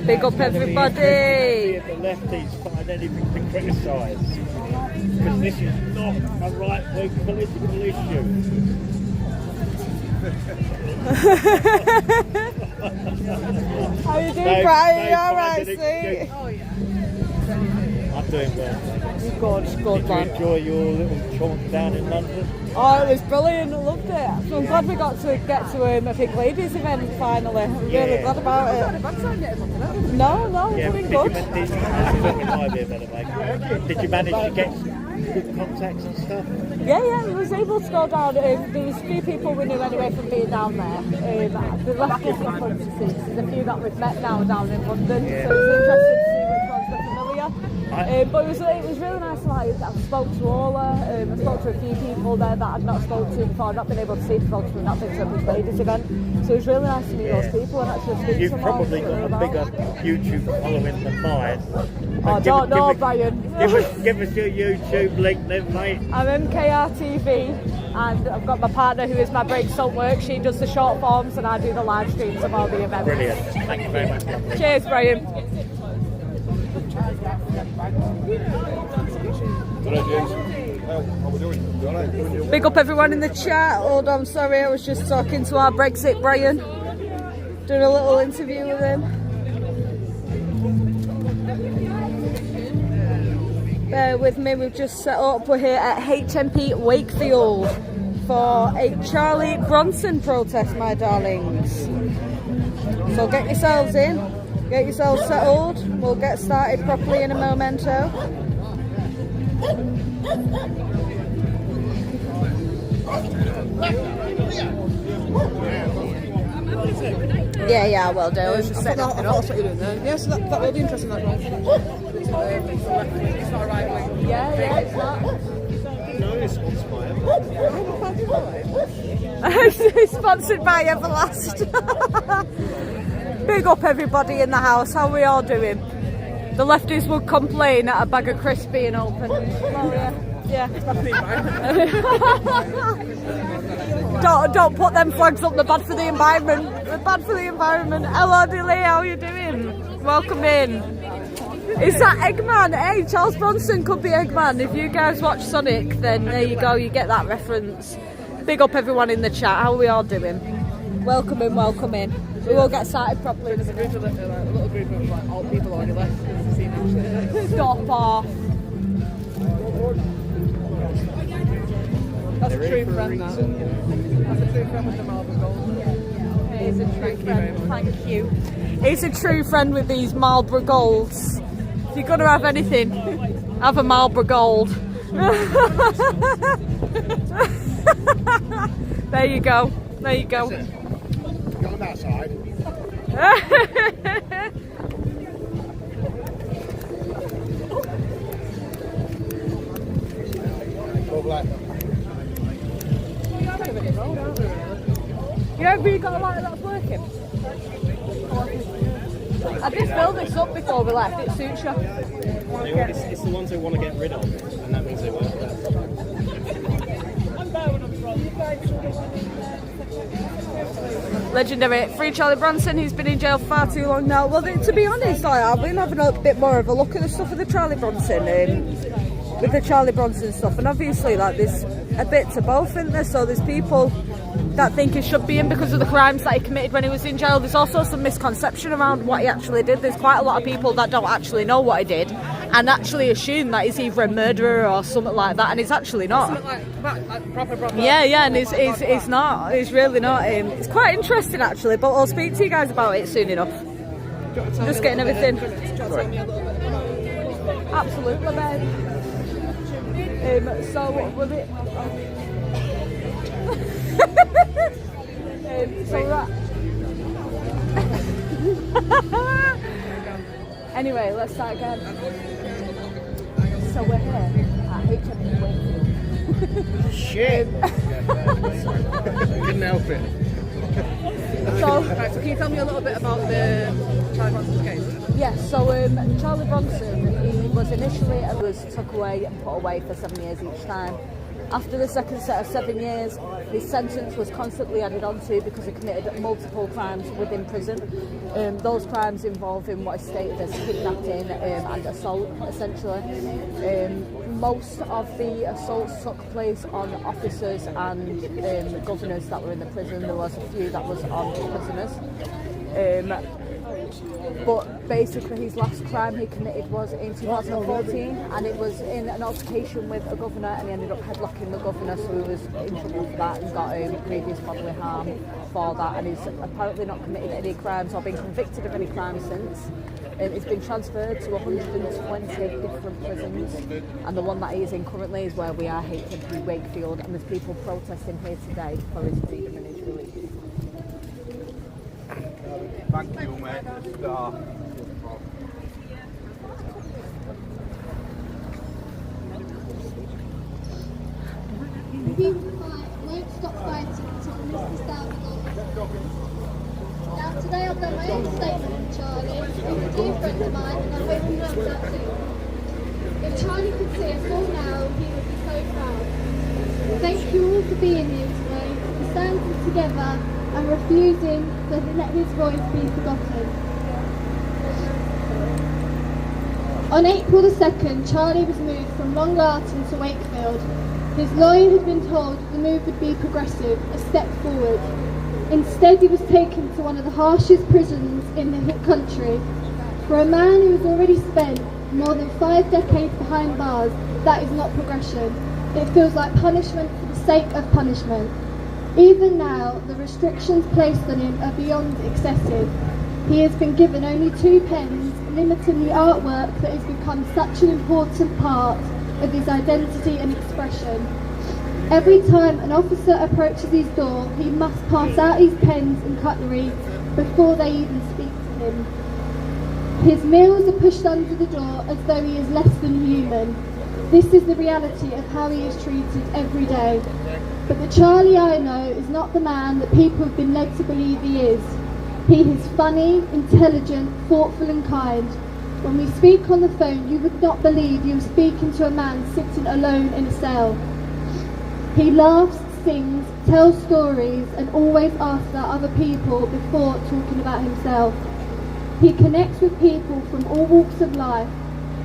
Big up everybody. The lefties find anything to criticise. Because this is not a right-wing political issue. How you doing, Brian? You alright, sweet? Oh, yeah. I'm doing well. Good, Did you enjoy your little jaunt down in London? Oh, it was brilliant. I loved it. So I'm glad we got to get to a big ladies event finally. I'm really glad about it. No, it's been good. Did you manage to get good contacts and stuff? Yeah, I was able to go down. There was a few people we knew anyway from being down there. The last couple of conferences, there's a few that we've met now down in London, so it's interesting to see which ones are familiar. But it was really nice. Like, I spoke to Ola, I spoke to a few people there that I'd not spoken to before, I'd not been able to see before because we've not been to a big ladies event. So it was really nice to meet those people and actually speak to them. You've probably got a bigger YouTube following than mine. I don't know, Brian. Give us your YouTube link then, mate. I'm MKRTV and I've got my partner who is my breaks don't work. She does the short forms and I do the live streams of all the events. Brilliant. Thank you very much. Cheers, Brian. Big up everyone in the chat. Hold on, sorry, I was just talking to our Brexit Brian. Doing a little interview with him. Bear with me, we've just set up. We're here at HMP Wakefield for a Charlie Bronson protest, my darlings. So get yourselves in, get yourselves settled. We'll get started properly in a momento. Yeah, I will do. I was just setting up. That's what you're doing there. Yes, that will be interesting. That one. It's not a right wing. Yeah, it's not. No, it's sponsored by It's sponsored by Everlast. Big up everybody in the house. How are we all doing? The lefties would complain at a bag of crisps being open. Oh, yeah. Don't put them flags up. They're bad for the environment. They're bad for the environment. Hello, Dilly. How are you doing? Welcome in. Is that Eggman? Hey, Charles Bronson could be Eggman. If you guys watch Sonic, then there you go. You get that reference. Big up everyone in the chat. How are we all doing? Welcome in, welcome in. We will get started properly. There's a little group of like old people on your left. Stop off. That's a true friend, that. That's a true friend with the Marlboro Gold. He's a true friend, thank you. He's a true friend with these Marlboro Golds. If you're going to have anything, have a Marlboro Gold. There you go, there you go. Get on that side. You ever really got a light that's working? I did fill this up before we left, it suits you. It's the ones they want to get rid of, and that means they work better. Legendary. Free Charlie Bronson, he's been in jail for far too long now. Well, to be honest, I've been having a bit more of a look at the stuff with the Charlie Bronson, with the Charlie Bronson stuff, and obviously, like, there's a bit to both, isn't there? So there's people that think he should be in because of the crimes that he committed when he was in jail. There's also some misconception around what he actually did. There's quite a lot of people that don't actually know what he did and actually assume that he's either a murderer or something like that, and he's actually not. Something like proper. Yeah, and he's not. He's really not. It's quite interesting actually, but I'll speak to you guys about it soon enough. Just getting everything. Absolutely, babe. So was it? Anyway, let's start again. So we're here at HMP Wakefield. Shit! Couldn't help it. So Can you tell me a little bit about the Charlie Bronson's case? yes, so Charlie Bronson, he was initially took away and put away for 7 years each time. After the second set of 7 years, his sentence was constantly added on to because he committed multiple crimes within prison. Those crimes involving what is stated as kidnapping and assault, essentially. Most of the assaults took place on officers and governors that were in the prison. There was a few that was on prisoners. But basically his last crime he committed was in 2014, and it was in an altercation with a governor, and he ended up headlocking the governor, so he was in trouble for that and got previous bodily harm for that, and he's apparently not committed any crimes or been convicted of any crimes since. He's been transferred to 120 different prisons, and the one that he is in currently is where we are, HMP Wakefield, and there's people protesting here today for his freedom and his release. Thank you, mate. We won't stop fighting until the list is down the line. Now today I've done my own statement on Charlie. He's a dear friend of mine, and I hope he knows that too. If Charlie could see us all now, he would be so proud. Thank you all for being here today, for standing together and refusing to let his voice be forgotten. On April the 2nd, Charlie was moved from Long Lartin to Wakefield. His lawyer had been told the move would be progressive, a step forward. Instead, he was taken to one of the harshest prisons in the country. For a man who has already spent more than 5 decades behind bars, that is not progression. It feels like punishment for the sake of punishment. Even now, the restrictions placed on him are beyond excessive. He has been given only 2 pens, limiting the artwork that has become such an important part of his identity and expression. Every time an officer approaches his door, he must pass out his pens and cutlery before they even speak to him. His meals are pushed under the door as though he is less than human. This is the reality of how he is treated every day. But the Charlie I know is not the man that people have been led to believe he is. He is funny, intelligent, thoughtful and kind. When we speak on the phone, you would not believe you are speaking to a man sitting alone in a cell. He laughs, sings, tells stories and always asks about other people before talking about himself. He connects with people from all walks of life.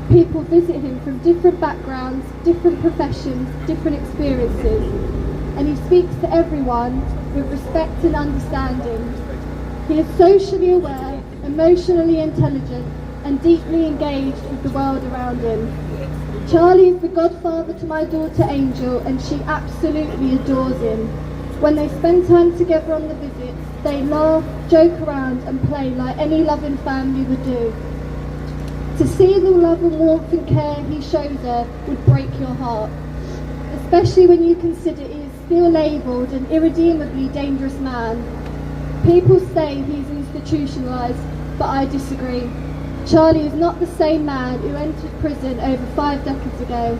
People visit him from different backgrounds, different professions, different experiences. And he speaks to everyone with respect and understanding. He is socially aware, emotionally intelligent, and deeply engaged with the world around him. Charlie is the godfather to my daughter Angel, and she absolutely adores him. When they spend time together on the visits, they laugh, joke around, and play like any loving family would do. To see the love and warmth and care he shows her would break your heart, especially when you consider he is still labelled an irredeemably dangerous man. People say he's institutionalised, but I disagree. Charlie is not the same man who entered prison over 5 decades ago.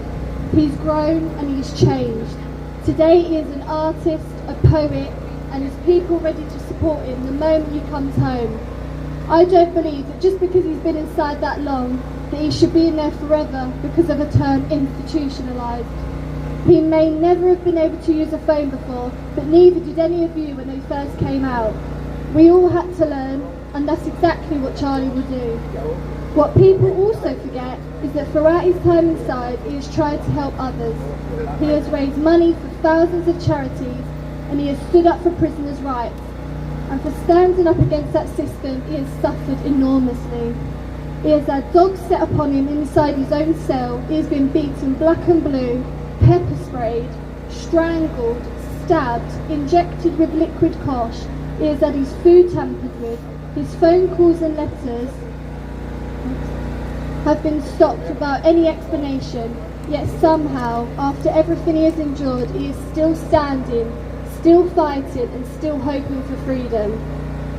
He's grown and he's changed. Today he is an artist, a poet, and has people ready to support him the moment he comes home. I don't believe that just because he's been inside that long, that he should be in there forever because of a term institutionalised. He may never have been able to use a phone before, but neither did any of you when they first came out. We all had to learn, and that's exactly what Charlie will do. What people also forget is that throughout his time inside, he has tried to help others. He has raised money for thousands of charities, and he has stood up for prisoners' rights. And for standing up against that system, he has suffered enormously. He has had dogs set upon him inside his own cell. He has been beaten black and blue, pepper sprayed, strangled, stabbed, injected with liquid kosh. He has had his food tampered with. His phone calls and letters have been stopped without any explanation. Yet somehow, after everything he has endured, he is still standing, still fighting and still hoping for freedom.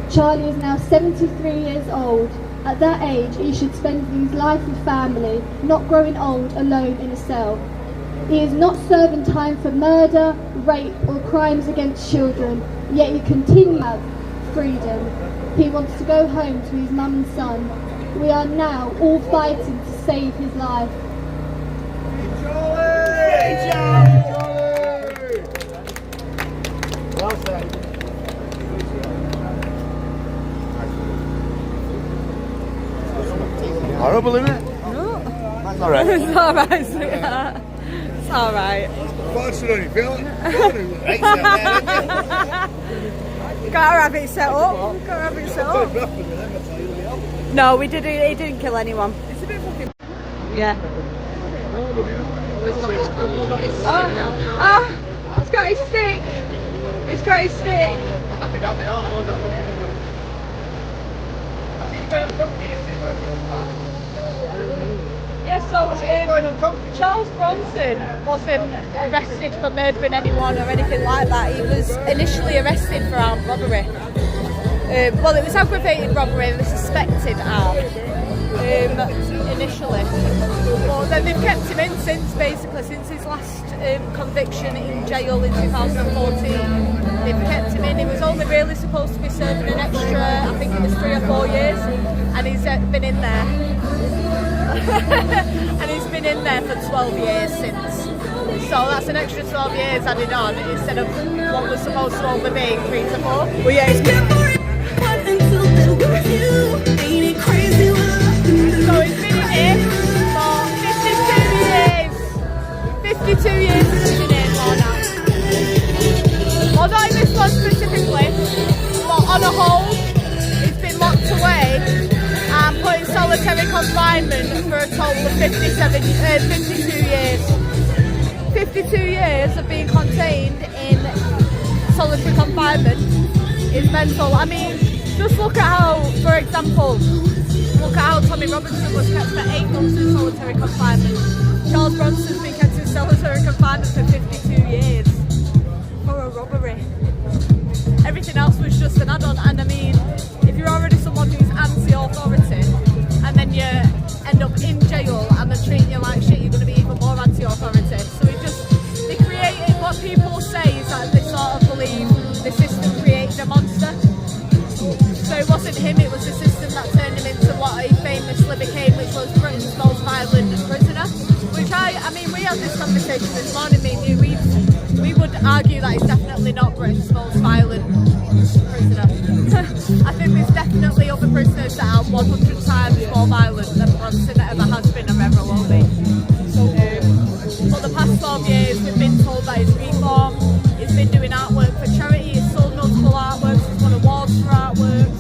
Charlie is now 73 years old. At that age, he should spend his life with family, not growing old alone in a cell. He is not serving time for murder, rape or crimes against children, yet he continues to have freedom. He wants to go home to his mum and son. We are now all fighting to save his life. Charlie! Horrible, isn't it? No. That's all right. It's alright, sweetheart. It's alright. What's it on your feeling? Gotta have it set up. Gotta have it set up. No, we didn't. He didn't kill anyone. It's a bit fucking. Yeah. It's got his stick. It's got his stick. Yeah, so Charles Bronson wasn't arrested for murdering anyone or anything like that. He was initially arrested for armed robbery. Well, it was aggravated robbery, they suspected armed initially. But then they've kept him in since his last conviction in jail in 2014. They've kept him in. He was only really supposed to be serving an extra, I think it was 3 or 4 years, and he's been in there. And he's been in there for 12 years since. So that's an extra 12 years added on instead of what was supposed to only be 3 to 4. Well, yeah, it's been. So he's been in here for 52 years he's been in here for now. Well, not in this one specifically, but on a whole, he's been locked away and put in solitary confinement for a total of 52 years. 52 years of being contained in solitary confinement is mental. I mean, just look at how, for example, look at how Tommy Robinson was kept for 8 months in solitary confinement. Charles Bronson's been kept in solitary confinement for 52 years for a robbery. Everything else was just an add-on, and I mean, if you're already someone who's anti-authority and then you end up in jail and they're treating you like shit, you're going to be even more anti-authority. So they created, what people say is that they sort of believe the system created a monster. So it wasn't him, it was the system that turned him into what he famously became, which was Britain's most violent prisoner. Which I mean, we had this conversation this morning, me and you, we would argue that he's definitely not Britain's most violent prisoner. I think there's definitely other prisoners that are 100 times more violent than Bronson ever has been or ever will be. But the past 12 years we've been told that he's reformed, he's been doing artwork for charity, he's sold multiple artworks, he's won awards for artworks,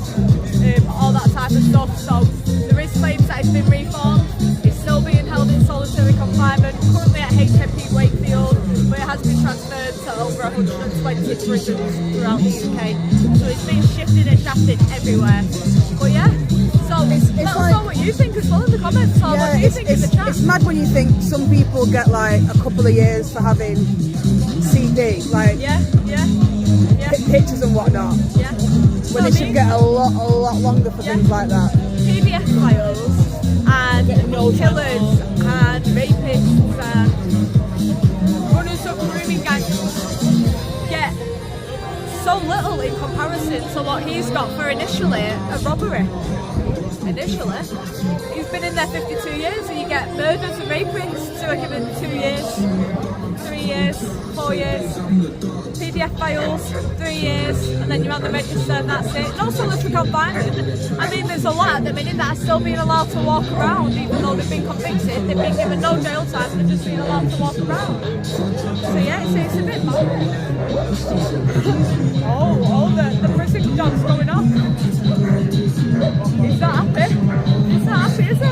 all that type of stuff. So there is claims that he's been reformed. He's still being held in solitary confinement, currently at HMP Wakefield, where it has been transferred to over 120 prisons throughout the UK. So it's been shifted and shafted everywhere. But yeah, so let us know what you think as well in the comments. Or what do you think in the chat? It's mad when you think some people get like a couple of years for having CD, like pictures and whatnot. Yeah. When they should get a lot longer for things like that. PDF files and killers and rapists and runners of grooming gangs get so little in comparison to what he's got for initially a robbery. Initially, he's been in there 52 years, and you get murders and rapists who are given 2 years, 3 years, 4 years. PDF files, 3 years, and then you're on the register and that's it. No solitary confinement. I mean, there's a lot at the minute that are still being allowed to walk around, even though they've been convicted. They've been given no jail time, they're just being allowed to walk around. So yeah, it's a bit mad. The prison dog's going off. He's not happy. He's not happy, is he?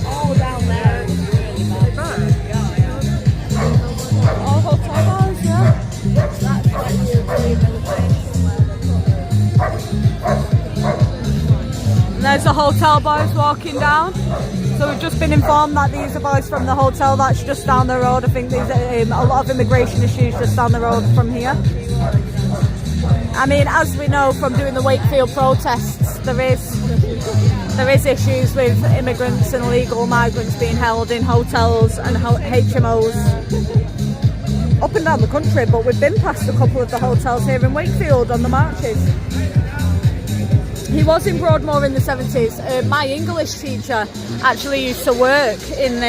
All down there. All hotel bars, yeah. And there's the hotel boys walking down. So we've just been informed that these are boys from the hotel that's just down the road. I think there's a lot of immigration issues just down the road from here. I mean, as we know from doing the Wakefield protests, there is issues with immigrants and illegal migrants being held in hotels and HMOs up and down the country, but we've been past a couple of the hotels here in Wakefield on the marches. He was in Broadmoor in the 70s. My English teacher actually used to work in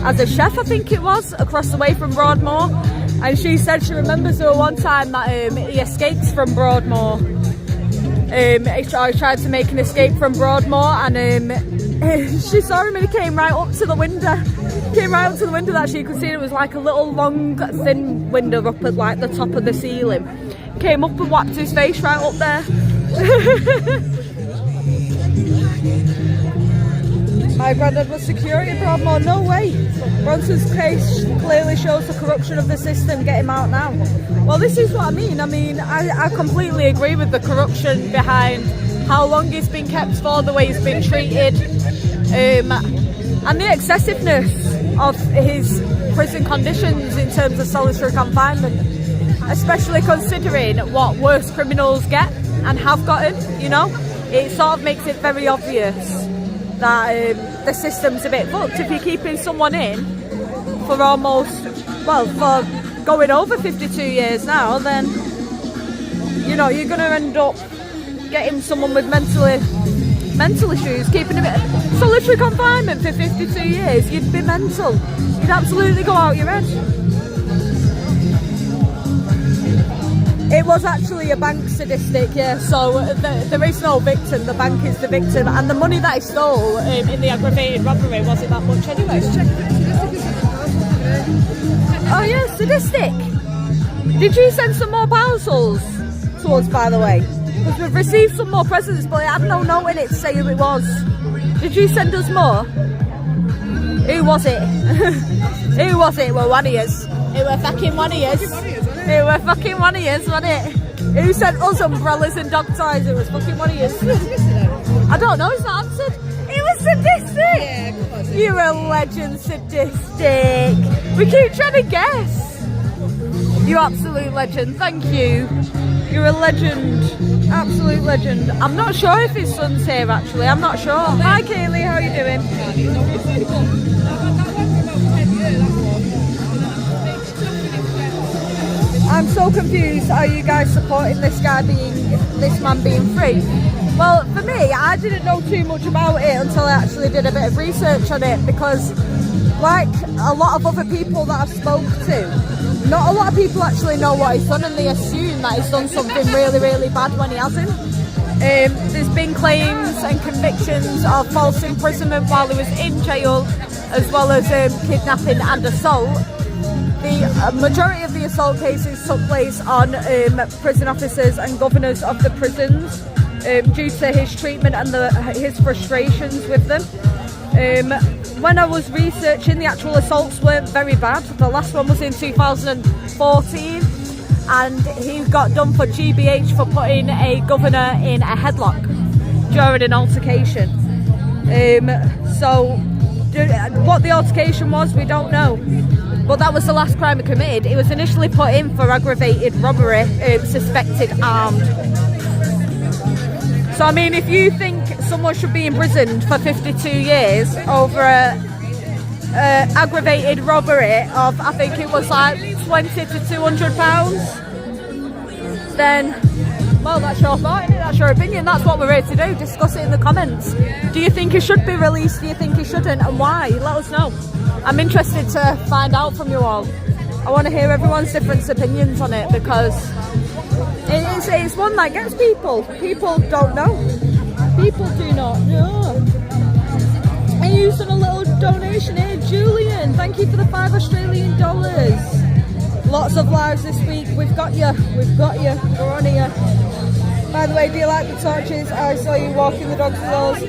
as a chef, I think it was, across the way from Broadmoor. And she said she remembers there one time that he escaped from Broadmoor. He tried to make an escape from Broadmoor, and she saw him and he came right up to the window. That she could see. It was like a little long thin window up at like the top of the ceiling. Came up and whacked his face right up there. My granddad was security at Broadmoor. No way. Bronson's case clearly shows the corruption of the system. Get him out now. Well, this is what I mean. I completely agree with the corruption behind how long he's been kept for, the way he's been treated, and the excessiveness of his prison conditions in terms of solitary confinement, especially considering what worse criminals get and have gotten. You know, it sort of makes it very obvious that the system's a bit fucked. If you're keeping someone in for for going over 52 years now, then you know you're going to end up getting someone with mental issues. Keeping him in solitary confinement for 52 years, you'd be mental. You'd absolutely go out your head. It was actually a bank statistic, yeah, so there is no victim, the bank is the victim, and the money that he stole in the aggravated robbery wasn't that much anyway. Oh yeah, sadistic. Did you send some more parcels to us, by the way? Because we've received some more presents, but I had no note in it to say who it was. Did you send us more? Who was it? Who was it? Well, one of yous. It were fucking one of yous. It were fucking one of yous, wasn't it? Who sent us umbrellas and dog ties? It was fucking one of yous. I don't know, he's not answered. He was sadistic! Yeah, of course. You're a legend, sadistic. We keep trying to guess. You absolute legend, thank you. You're a legend, absolute legend. I'm not sure if his son's here actually, I'm not sure. Hi Kaylee, how are you doing? I'm so confused. Are you guys supporting this man being free? Well, for me, I didn't know too much about it until I actually did a bit of research on it, because like a lot of other people that I've spoke to, not a lot of people actually know what he's done, and they assume that he's done something really, really bad when he hasn't. There's been claims and convictions of false imprisonment while he was in jail, as well as kidnapping and assault. The majority of the assault cases took place on prison officers and governors of the prisons due to his treatment and his frustrations with them. When I was researching, the actual assaults weren't very bad. The last one was in 2014 and he got done for GBH for putting a governor in a headlock during an altercation. So what the altercation was, we don't know. But that was the last crime he committed. He was initially put in for aggravated robbery, suspected armed. So I mean, if you think someone should be imprisoned for 52 years over aggravated robbery of, I think it was like £20 to £200, then, well, that's your thought, isn't it? That's your opinion. That's what we're here to do. Discuss it in the comments. Do you think he should be released? Do you think he shouldn't? And why? Let us know. I'm interested to find out from you all. I want to hear everyone's different opinions on it, because it's one that gets people. People don't know. People do not know. And you done a little donation here, Julian. Thank you for the $5 Australian. Lots of lives this week. We've got you. We've got you. We're on here. By the way, do you like the torches? I saw you walking the dogs with those.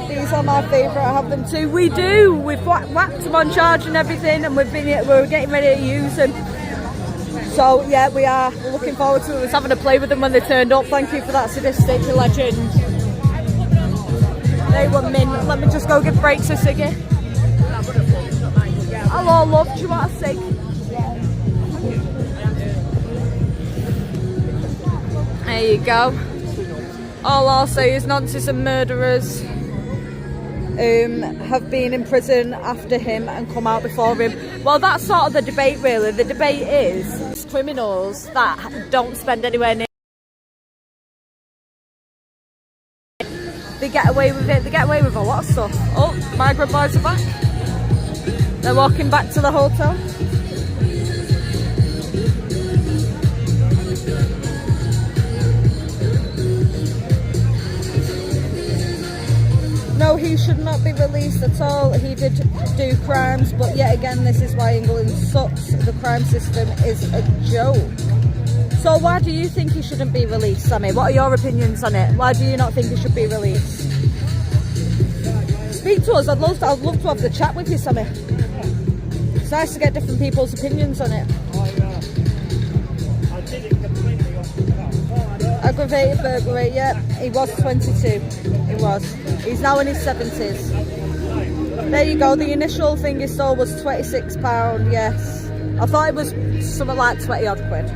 These are my favourite. I have them too. We do. We've whacked them on charge and everything, and we're getting ready to use them. So yeah, we are. We're looking forward to us having a play with them when they turned up. Thank you for that, sadistic legend. They were mint. Let me just go give breaks a ciggy. Hello, love. Do you want a cig? There you go. All I'll say is Nazis and murderers have been in prison after him and come out before him. Well, that's sort of the debate, really. The debate is criminals that don't spend anywhere near. They get away with it. They get away with a lot of stuff. Oh, migrant boys are back. They're walking back to the hotel. should not be released at all. He did do crimes, but yet again, this is why England sucks. The crime system is a joke. So why do you think he shouldn't be released, Sammy? What are your opinions on it? Why do you not think he should be released? Speak to us. I'd love to have the chat with you, Sammy. It's nice to get different people's opinions on it. I did it completely off the cuff. Aggravated burglary, yeah. He was 22. He was. He's now in his 70s. There you go. The initial thing he stole was £26, yes. I thought it was something like 20 odd quid.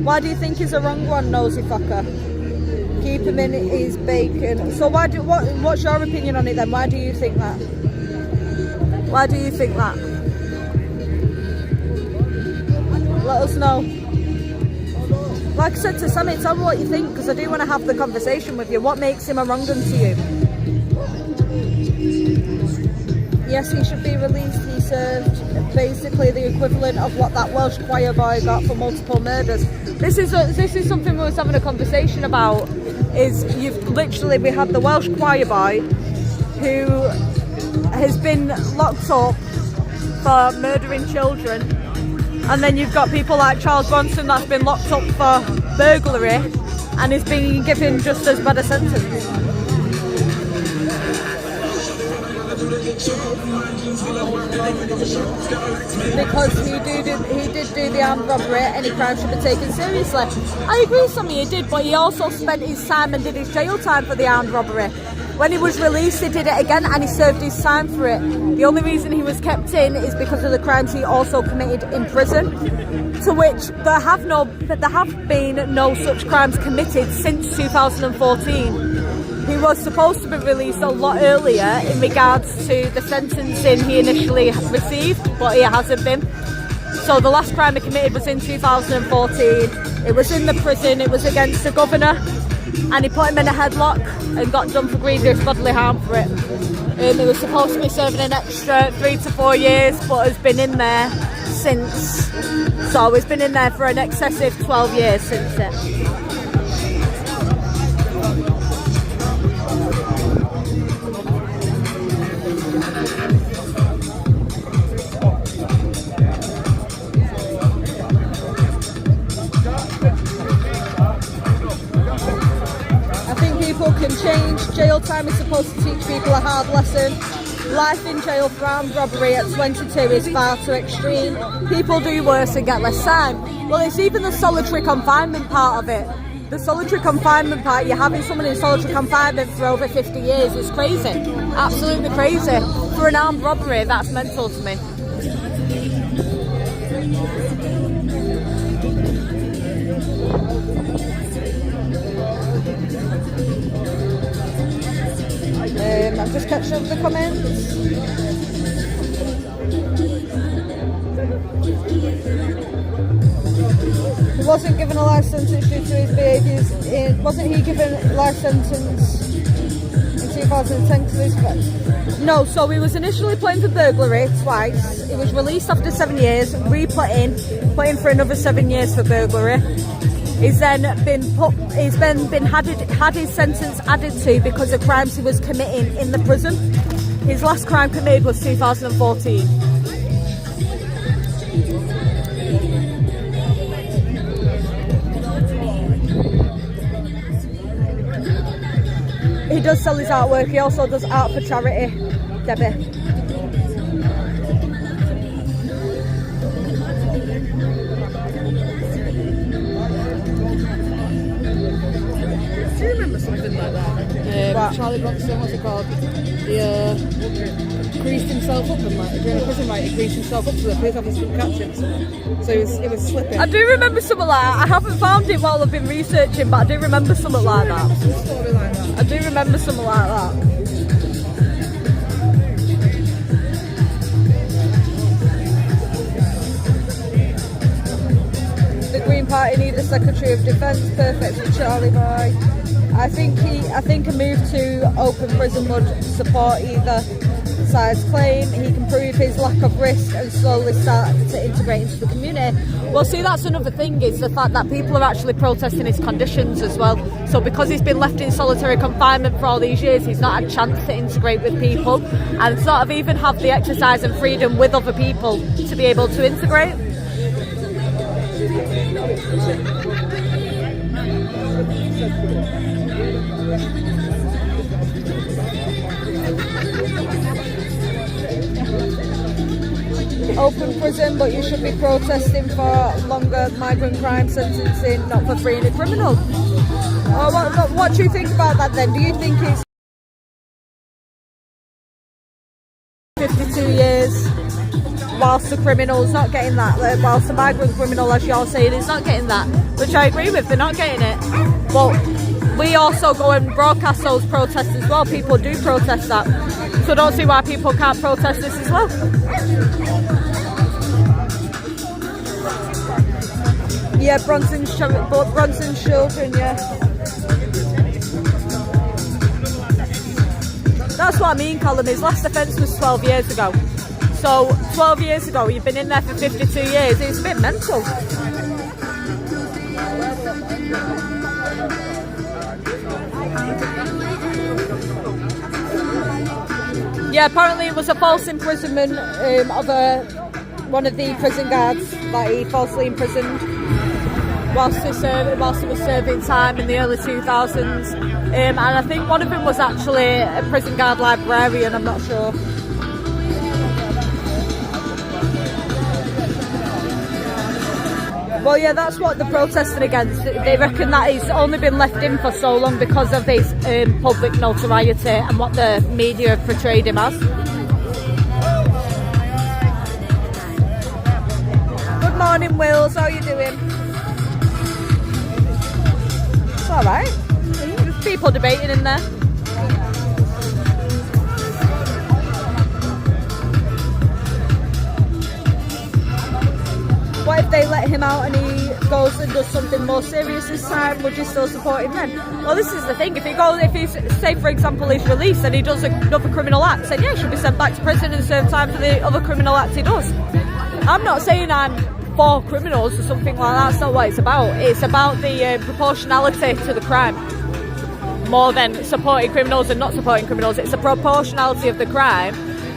Why do you think he's a wrong one, nosy fucker? Keep him in his bacon. So what's your opinion on it then? Why do you think that? Why do you think that? Let us know. Like I said to Sammy, tell me what you think, because I do want to have the conversation with you. What makes him a wrong un to you? Yes, he should be released. He served basically the equivalent of what that Welsh choir boy got for multiple murders. This is something we was having a conversation about. We had the Welsh choir boy who has been locked up for murdering children, and then you've got people like Charles Bronson that's been locked up for burglary and is being given just as bad a sentence. Because he did do the armed robbery, any crime should be taken seriously. I agree, Sammy, he did, but he also spent his time and did his jail time for the armed robbery. When he was released, he did it again and he served his time for it. The only reason he was kept in is because of the crimes he also committed in prison, to which there have been no such crimes committed since 2014. He was supposed to be released a lot earlier in regards to the sentencing he initially received, but he hasn't been. So the last crime he committed was in 2014. It was in the prison, it was against the governor, and he put him in a headlock and got done for grievous bodily harm for it. He was supposed to be serving an extra 3 to 4 years, but has been in there since. So he's been in there for an excessive 12 years since it. Can change. Jail time is supposed to teach people a hard lesson. Life in jail for armed robbery at 22 is far too extreme. People do worse and get less time. Well, it's even the solitary confinement part of it. The solitary confinement part, you're having someone in solitary confinement for over 50 years. It's crazy. Absolutely crazy. For an armed robbery, that's mental to me. I'm just catching up with the comments. He wasn't given a life sentence due to his behaviours. Wasn't he given a life sentence in 2010 to his friend? No, so he was initially put in for burglary twice. He was released after 7 years, put in for another 7 years for burglary. He's then had his sentence added to because of crimes he was committing in the prison. His last crime committed was 2014. He does sell his artwork. He also does art for charity, Debbie. Charlie Bronson, what's it called? He greased himself up and during a prison riot, he greased himself up so the police officers couldn't catch him. So he was slipping. I do remember something like that. I haven't found it while I've been researching, but I do remember something like that. I do remember something like that. The Green Party need a Secretary of Defence, perfect for Charlie Boy. I think a move to open prison would support either exercise claim, he can prove his lack of risk and slowly start to integrate into the community. Well, see, that's another thing, is the fact that people are actually protesting his conditions as well. So because he's been left in solitary confinement for all these years, he's not had a chance to integrate with people and sort of even have the exercise and freedom with other people to be able to integrate. Open prison, but you should be protesting for longer migrant crime sentencing, not for freeing a criminal. What do you think about that then? Do you think it's 52 years whilst the criminal's not getting that, whilst the migrant criminal, as you're saying, is not getting that, which I agree with, they're not getting it. But we also go and broadcast those protests as well. People do protest that. So I don't see why people can't protest this as well. Yeah, Bronson's children, yeah. That's what I mean, Colin. His last offence was 12 years ago. So 12 years ago, you've been in there for 52 years. It's a bit mental. Yeah, apparently it was a false imprisonment of one of the prison guards that he falsely imprisoned whilst he was serving time in the early 2000s. And I think one of them was actually a prison guard librarian, I'm not sure. Well, yeah, that's what they're protesting against. They reckon that he's only been left in for so long because of his public notoriety and what the media have portrayed him as. Good morning, Wills. How are you doing? It's all right. There's people debating in there. What if they let him out and he goes and does something more serious this time? Would you still support him then? Well, this is the thing. If he's, say for example, he's released and he does another criminal act, then yeah, he should be sent back to prison and serve time for the other criminal act he does. I'm not saying I'm for criminals or something like that. That's not what it's about. It's about the proportionality to the crime, more than supporting criminals and not supporting criminals. It's the proportionality of the crime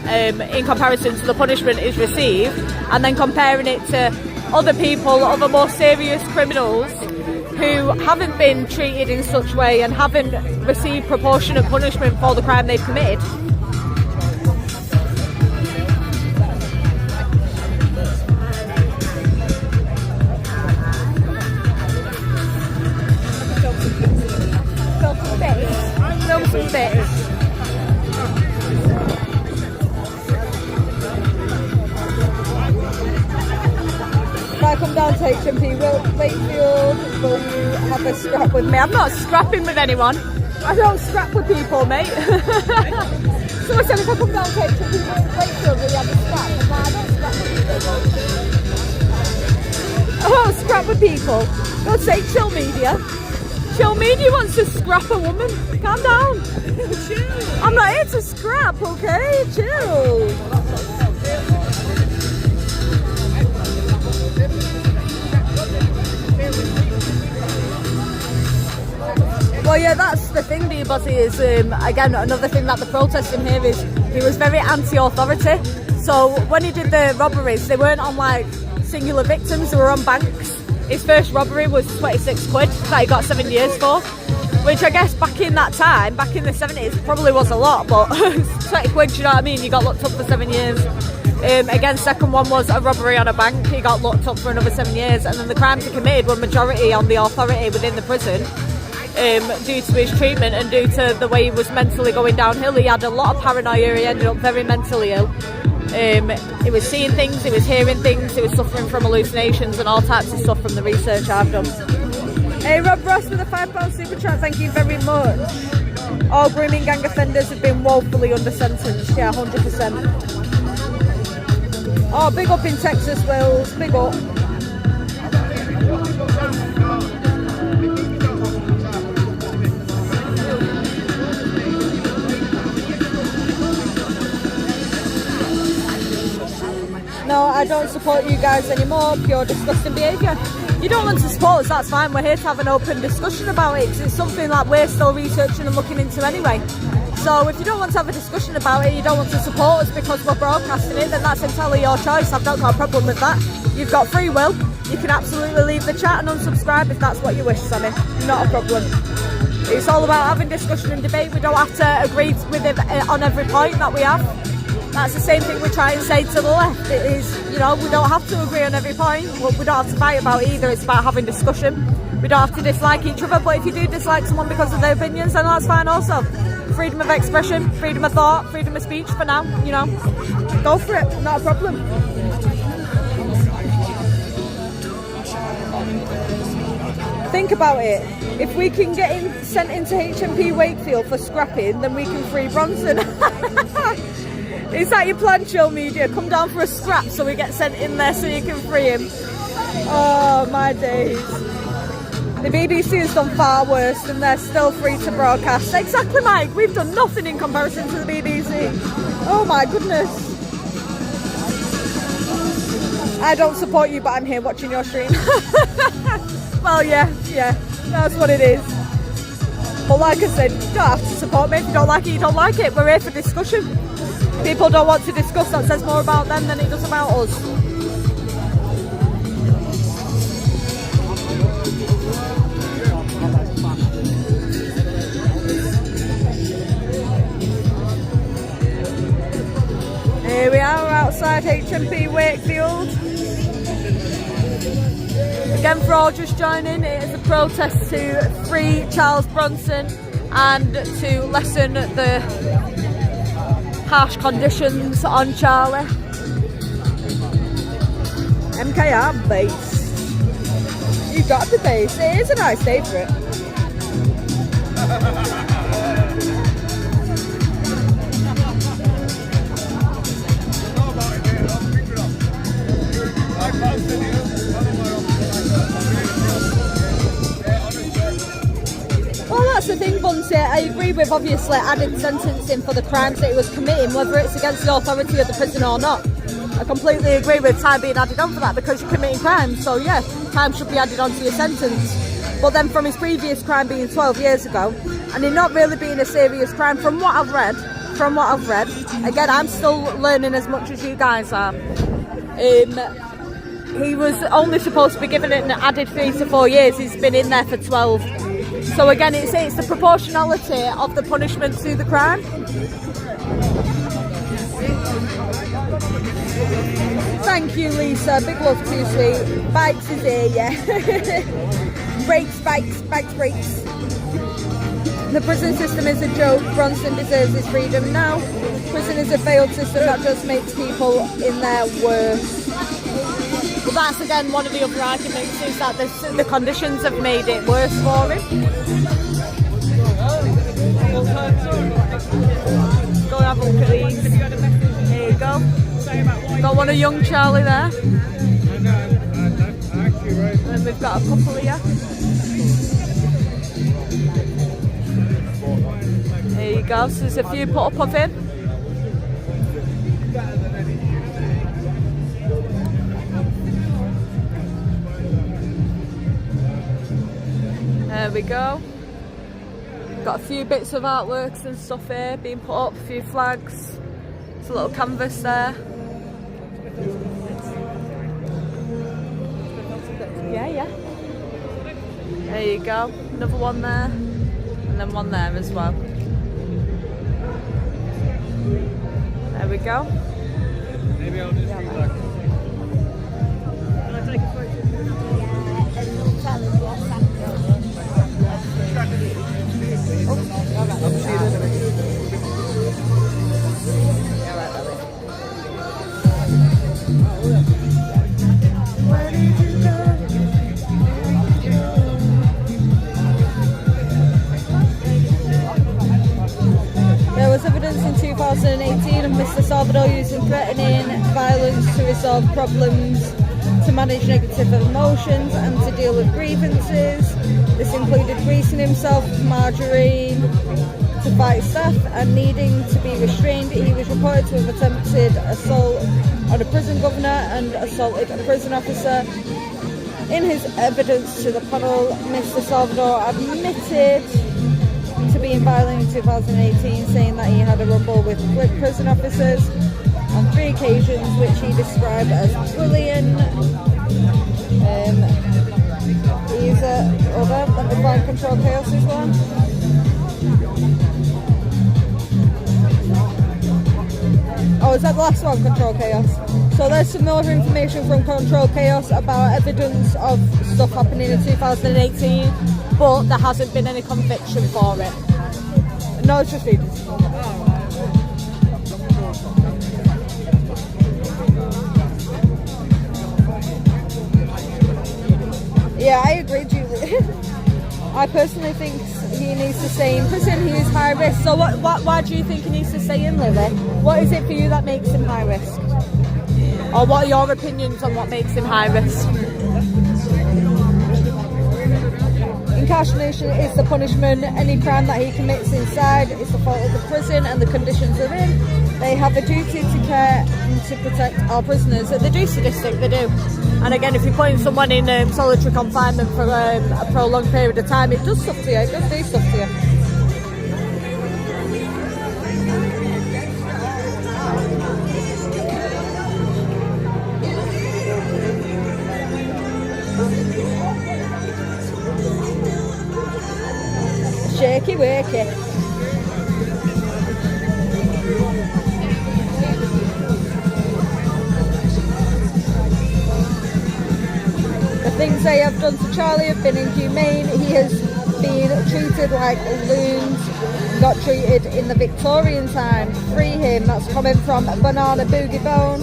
in comparison to the punishment is received, and then comparing it to other people, other more serious criminals who haven't been treated in such way and haven't received proportionate punishment for the crime they've committed. Film some bits. If I come down to HMP, Wakefield, will you have a scrap with me? I'm not scrapping with anyone. I don't scrap with people, mate. Someone said if I come down to HMP, Wakefield, will you have a scrap? I'm like, I don't scrap with people. Don't say Chill Media. Chill Media wants to scrap a woman. Calm down. Chill. I'm not here to scrap, okay? Chill. Well, yeah, that's the thing, D-Bossy, is, again, another thing that the protesting here is he was very anti-authority. So when he did the robberies, they weren't on, like, singular victims, they were on banks. His first robbery was 26 quid that he got 7 years for, which I guess back in that time, back in the 70s, probably was a lot, but 20 quid, you know what I mean? You got locked up for 7 years. Again, second one was a robbery on a bank. He got locked up for another 7 years, and then the crimes he committed were majority on the authority within the prison. Due to his treatment and due to the way he was mentally going downhill. He had a lot of paranoia, he ended up very mentally ill. He was seeing things, he was hearing things, he was suffering from hallucinations and all types of stuff from the research I've done. Hey, Rob Ross with a £5 super chat, thank you very much. All grooming gang offenders have been woefully under-sentenced, yeah, 100%. Oh, big up in Texas, Wills, big up. I don't support you guys anymore, pure disgusting behaviour. You don't want to support us, that's fine. We're here to have an open discussion about it, because it's something that we're still researching and looking into anyway. So if you don't want to have a discussion about it, you don't want to support us because we're broadcasting it, then that's entirely your choice. I've not got a problem with that. You've got free will. You can absolutely leave the chat and unsubscribe if that's what you wish, Sammy. Not a problem. It's all about having discussion and debate. We don't have to agree with it on every point that we have. That's the same thing we try and say to the left. It is, you know, we don't have to agree on every point. We don't have to fight about it either. It's about having discussion. We don't have to dislike each other, but if you do dislike someone because of their opinions, then that's fine also. Freedom of expression, freedom of thought, freedom of speech for now, you know. Go for it, not a problem. Think about it. If we can get him sent into HMP Wakefield for scrapping, then we can free Bronson. Is that your plan, Chill Media? Come down for a scrap so we get sent in there so you can free him. Oh, my days. The BBC has done far worse and they're still free to broadcast. Exactly, Mike. We've done nothing in comparison to the BBC. Oh, my goodness. I don't support you, but I'm here watching your stream. Well, yeah, that's what it is. But like I said, you don't have to support me. If you don't like it, you don't like it. We're here for discussion. People don't want to discuss, that says more about them than it does about us. Here we are outside HMP Wakefield. Again, for all just joining, it is a protest to free Charles Bronson and to lessen the harsh conditions on Charlie. MKR base. You got the base. It is a nice day for it. Well, that's the thing, Bunty. I agree with obviously added sentencing for the crimes that he was committing, whether it's against the authority of the prison or not. I completely agree with time being added on for that because you're committing crimes. So yeah, time should be added on to your sentence. But then from his previous crime being 12 years ago, and it not really being a serious crime, from what I've read, again, I'm still learning as much as you guys are. He was only supposed to be given an added 3 to 4 years. He's been in there for 12. So again, it's the proportionality of the punishment to the crime. Thank you, Lisa. Big love to you, sweet. Bikes is here, yeah. Brakes, bikes, brakes. The prison system is a joke. Bronson deserves his freedom now. Prison is a failed system that just makes people in there worse. But that's again one of the other arguments, is that the conditions have made it worse for him. Go and have a look at these. There you go. Got one of young Charlie there. And we've got a couple here. There you go. So there's a few put up of him. There we go. Got a few bits of artworks and stuff here being put up, a few flags. There's a little canvas there. Yeah. There you go. Another one there. And then one there as well. There we go. Maybe I'll just be back. Can I take a photo? There was evidence in 2018 of Mr. Salvador using threatening violence to resolve problems, to manage negative emotions and to deal with grievances. This included greasing himself with margarine to fight staff and needing to be restrained. He was reported to have attempted assault on a prison governor and assaulted a prison officer. In his evidence to the panel, Mr. Salvador admitted to being violent in 2018, saying that he had a rumble with prison officers on 3 occasions, which he described as bullying. He's hold on, let me find Control Chaos's one. Oh, is that the last one, Control Chaos? So there's some more information from Control Chaos about evidence of stuff happening in 2018, but there hasn't been any conviction for it. No, it's just reading. Yeah, I agree, Julie. I personally think he needs to stay in prison. He is high risk. So why do you think he needs to stay in, Lily? What is it for you that makes him high risk? Or what are your opinions on what makes him high risk? Incarceration is the punishment. Any crime that he commits inside is the fault of the prison and the conditions they're in. They have a duty to care and to protect our prisoners. They do sadistic, they do. And again, if you're putting someone in solitary confinement for a prolonged period of time, it does stuff to you, it does do stuff to you. Shaky wakey. The things they have done to Charlie have been inhumane. He has been treated like loons, got treated in the Victorian time. Free him. That's coming from Banana Boogie Bone.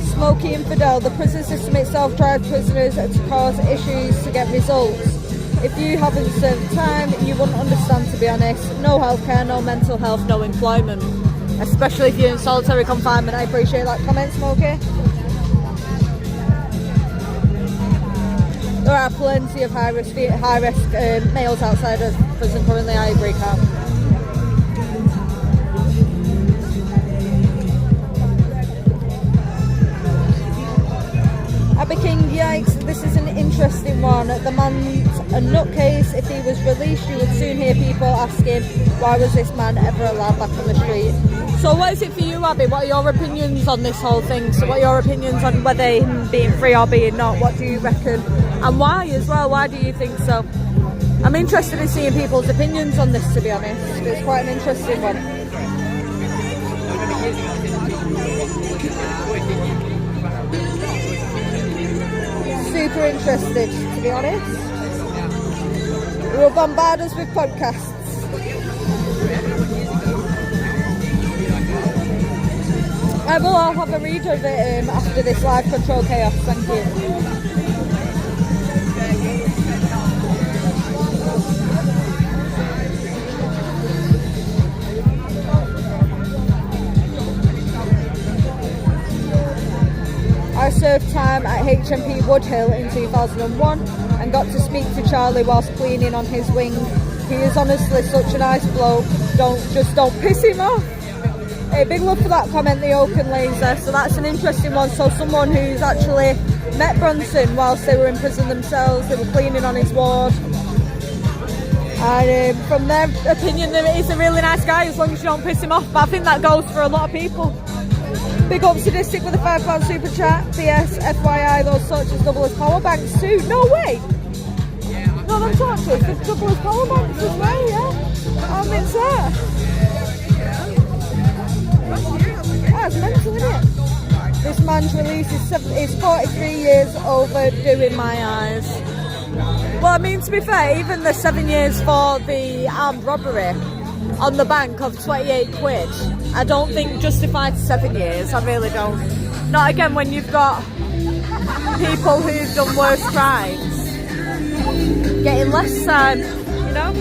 Smoky Infidel. The prison system itself drives prisoners to cause issues to get results. If you haven't served time, you wouldn't understand, to be honest. No healthcare, no mental health, no employment. Especially if you're in solitary confinement. I appreciate that comment, Smokey. There are plenty of high-risk males outside of prison currently, I agree, Carl. Abby King, yikes, this is an interesting one. The man's a nutcase. If he was released, you would soon hear people asking, why was this man ever allowed back on the street? So what is it for you, Abby? What are your opinions on this whole thing? So what are your opinions on whether him being free or being not? What do you reckon? And why as well? Why do you think so? I'm interested in seeing people's opinions on this, to be honest. It's quite an interesting one. Super interested, to be honest. We will bombard us with podcasts. I will. I'll have a read of it after this live. Control Chaos, thank you. I served time at HMP Woodhill in 2001 and got to speak to Charlie whilst cleaning on his wing. He is honestly such a nice bloke. Don't piss him off. Hey, big love for that comment, the Oaken Laser. So that's an interesting one. So someone who's actually met Bronson whilst they were in prison themselves, they were cleaning on his ward. And from their opinion, he's a really nice guy as long as you don't piss him off. But I think that goes for a lot of people. Big up Sadistic with a £5 super chat. PS, FYI, those torches double as power banks too. No way! No, them torches, they're double as power banks as well, yeah? I mean, that. That's mental, isn't it? This man's release is 43 years overdue in my eyes. Well, I mean, to be fair, even the 7 years for the armed robbery on the bank of 28 quid, I don't think justified 7 years. I really don't. Not again when you've got people who've done worse crimes getting less time, you know?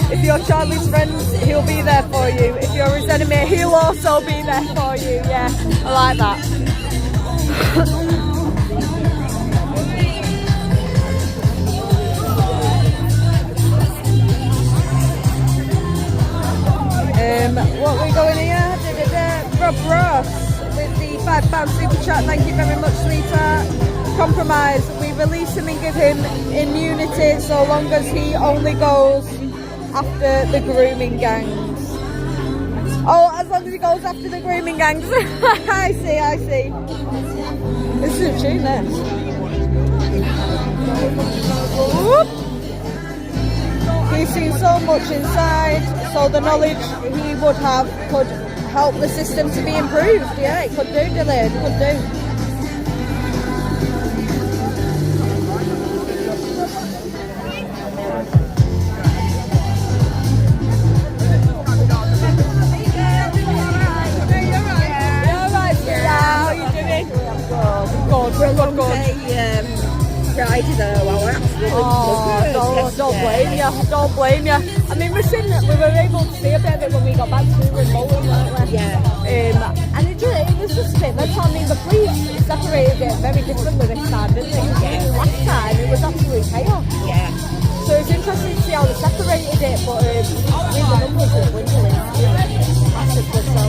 If you're Charlie's friends, he'll be there for you. If you're his enemy, he'll also be there for you. Yeah, I like that. What we going here? Rob Ross with the £5 super chat. Thank you very much, sweetheart. Compromise. We release him and give him immunity so long as he only goes after the grooming gangs. Oh, as long as he goes after the grooming gangs. I see. This is a tune, this. Whoop. He's seen so much inside, so the knowledge he would have could help the system to be improved. Yeah, it could do, Dylan, it could do. Don't blame you. I mean, we were able to see a bit of it when we got back to we were in bowling, weren't we? Yeah. And it was just a bit, I mean, the police separated it very differently this time, didn't they? Yeah. Last time it was absolute chaos. Yeah. So it's interesting to see how they separated it, but I mean, the numbers are dwindling. Massively so.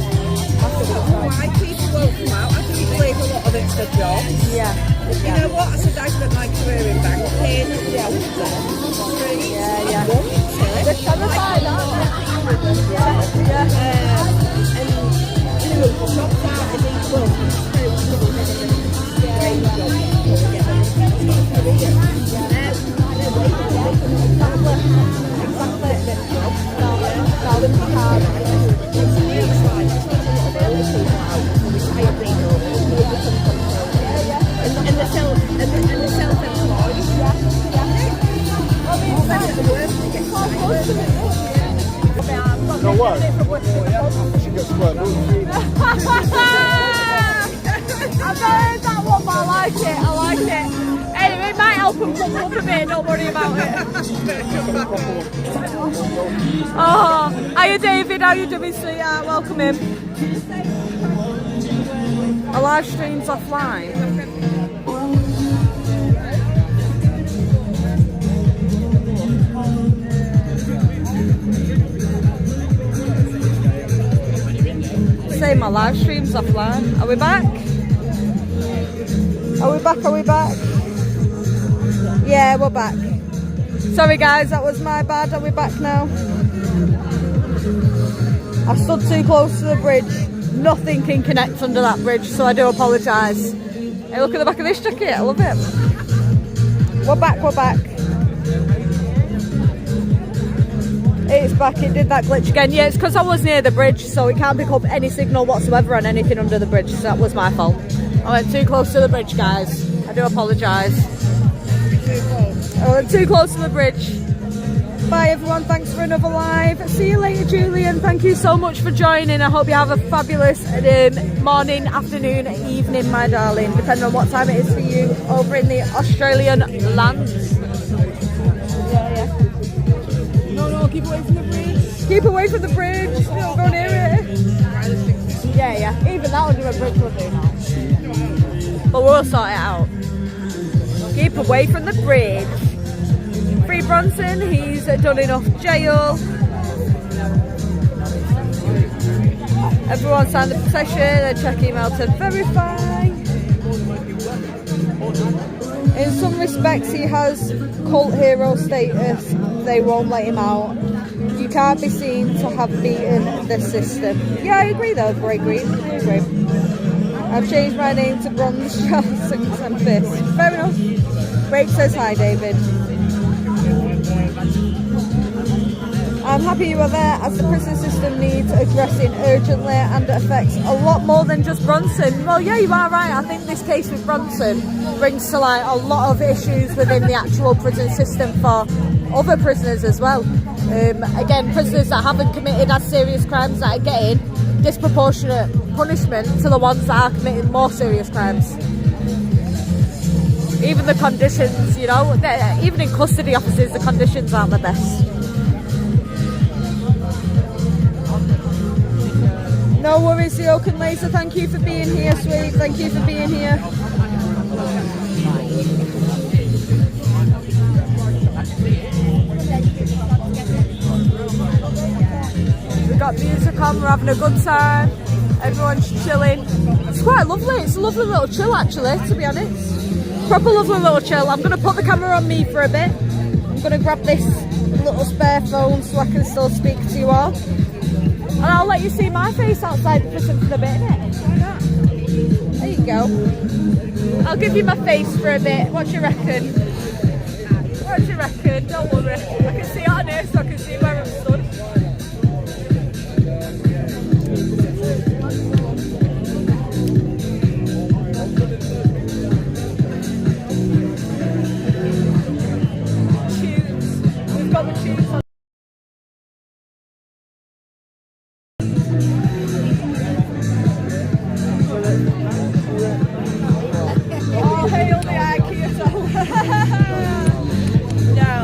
Why people won't come out? I do believe a lot of it's the job. Yeah. You know what? I said I spent my career in banking. Yeah. Yeah. They're terrified, aren't they? Yeah. And you know, jobs out in each one. And the self-employed. So what? She gets square boots. I've not heard that one, but I like it. Anyway, it might help him pump up a bit, don't worry about it. Oh, hiya David, how you doing, sweetheart? Welcome in. A live stream's offline. Say my live stream's offline. Are we back? Are we back? Yeah, we're back. Sorry guys, that was my bad. Are we back now? I stood too close to the bridge. Nothing can connect under that bridge, so I do apologise. Hey, look at the back of this jacket. I love it. We're back. It's back, it did that glitch again. Yeah, it's because I was near the bridge, so it can't pick up any signal whatsoever on anything under the bridge, so that was my fault. I went too close to the bridge, guys. I do apologise. I went too close to the bridge. Bye everyone, thanks for another live. See you later, Julian. Thank you so much for joining. I hope you have a fabulous morning, afternoon, evening, my darling, depending on what time it is for you over in the Australian lands. Keep away from the bridge. Keep away from the bridge. Don't go near it. Yeah. Even that under a bridge will do now. But we'll sort it out. Keep away from the bridge. Free Bronson. He's done enough jail. Everyone signed the petition and check email to verify. In some respects, he has cult hero status. They won't let him out. You can't be seen to have beaten the system. Yeah, I agree though. I agree. I've changed my name to Bronze Charles and Fist. Fair enough. Rape says hi, David. I'm happy you are there, as the prison system needs addressing urgently and affects a lot more than just Bronson. Well, yeah, you are right. I think this case with Bronson brings to light a lot of issues within the actual prison system for other prisoners as well. Again, prisoners that haven't committed as serious crimes that are getting disproportionate punishment to the ones that are committing more serious crimes. Even the conditions, you know, even in custody offices, the conditions aren't the best. No worries, the Oak and Laser. Thank you for being here, sweet. Thank you for being here. We've got music on, we're having a good time. Everyone's chilling. It's quite lovely. It's a lovely little chill, actually, to be honest. Proper lovely little chill. I'm going to put the camera on me for a bit. I'm going to grab this little spare phone so I can still speak to you all. And I'll let you see my face outside the prison for a bit, innit? There you go. I'll give you my face for a bit. What do you reckon? What do you reckon? Don't worry. I can see it on here so I can see where I'm stood. We've got the tunes on. Oh, hail the IKEA. No.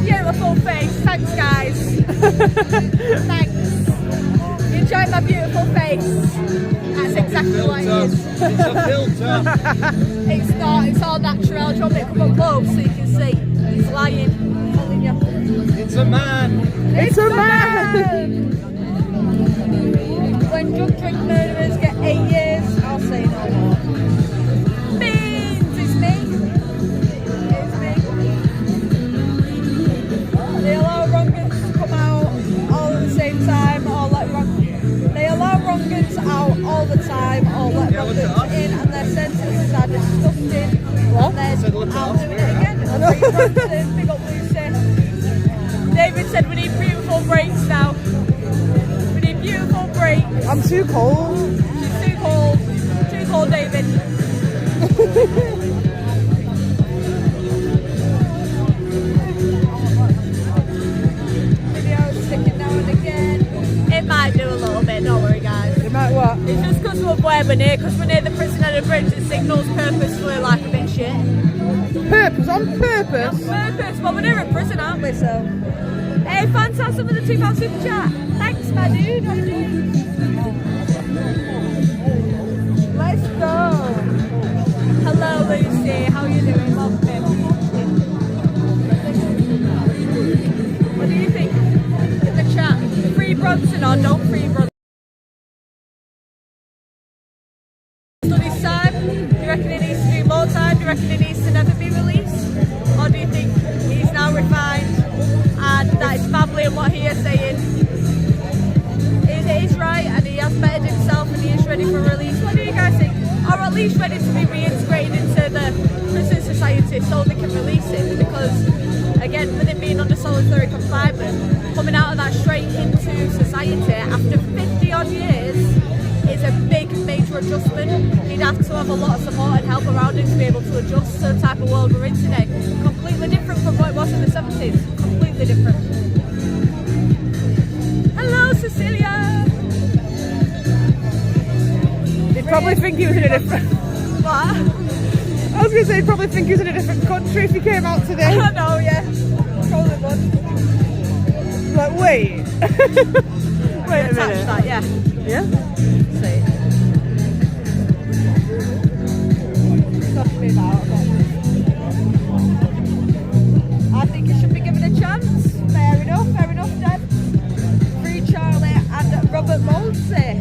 Beautiful face. Thanks, guys. Thanks. You enjoyed my beautiful face. That's exactly what it is. It's a filter. It's not, it's all natural. Do you want me to come up close so you can see? He's lying. I'm telling you. It's a man. It's a man! When drug drink murderers get 8 years, I'll say no more. Beans! It's me. It's me. They allow wrong'uns to come out all at the same time, or let they allow wrong'uns out all the time, or let wrong'uns in, and their sentences are disgusting. What? And then I'll do it again. Bronson, big up Lucy. David said we need beautiful breaks now. We need beautiful breaks. I'm too cold. She's too cold. Too cold, David. Video's sticking now and again. It might do a little bit, don't worry, guys. It might what? It's just because of where we're near, because we're near the prison and the bridge. It signals purposefully like a bit shit. Purpose, on purpose. Purpose. Well, we're near a prison, aren't we? So, hey, fantastic for the £2 super chat. Thanks, my dude. My dude. Let's go. Hello, Lucy. How are you doing? Love me. What do you think in the chat? Free Bronson or don't free Bronson? Studies time? Do you reckon he needs to do more time? Do you reckon he needs to never be released? Or do you think he's now refined and that his family and what he is saying is right and he has bettered himself and he is ready for release? What do you guys think? Or at least ready to be reintegrated into the prison society so they can release him? Because again, with him being under solitary confinement, coming out of that straight into society after 50 odd years is a big major adjustment. He'd have to have a lot of support and help around him to be able to adjust to the type of world we're in today. Completely different from what it was in the 70s. Completely different. Hello, Cecilia. They'd probably think he was in a different... What? I was going to say, he'd probably think he was in a different country if he came out today. I don't know, yeah. Probably would. Like, wait. Wait a Attach minute. that, yeah. Yeah? See. Stuff me about, but I think he should be given a chance. Fair enough, Deb. Free Charlie and Robert Maudsley.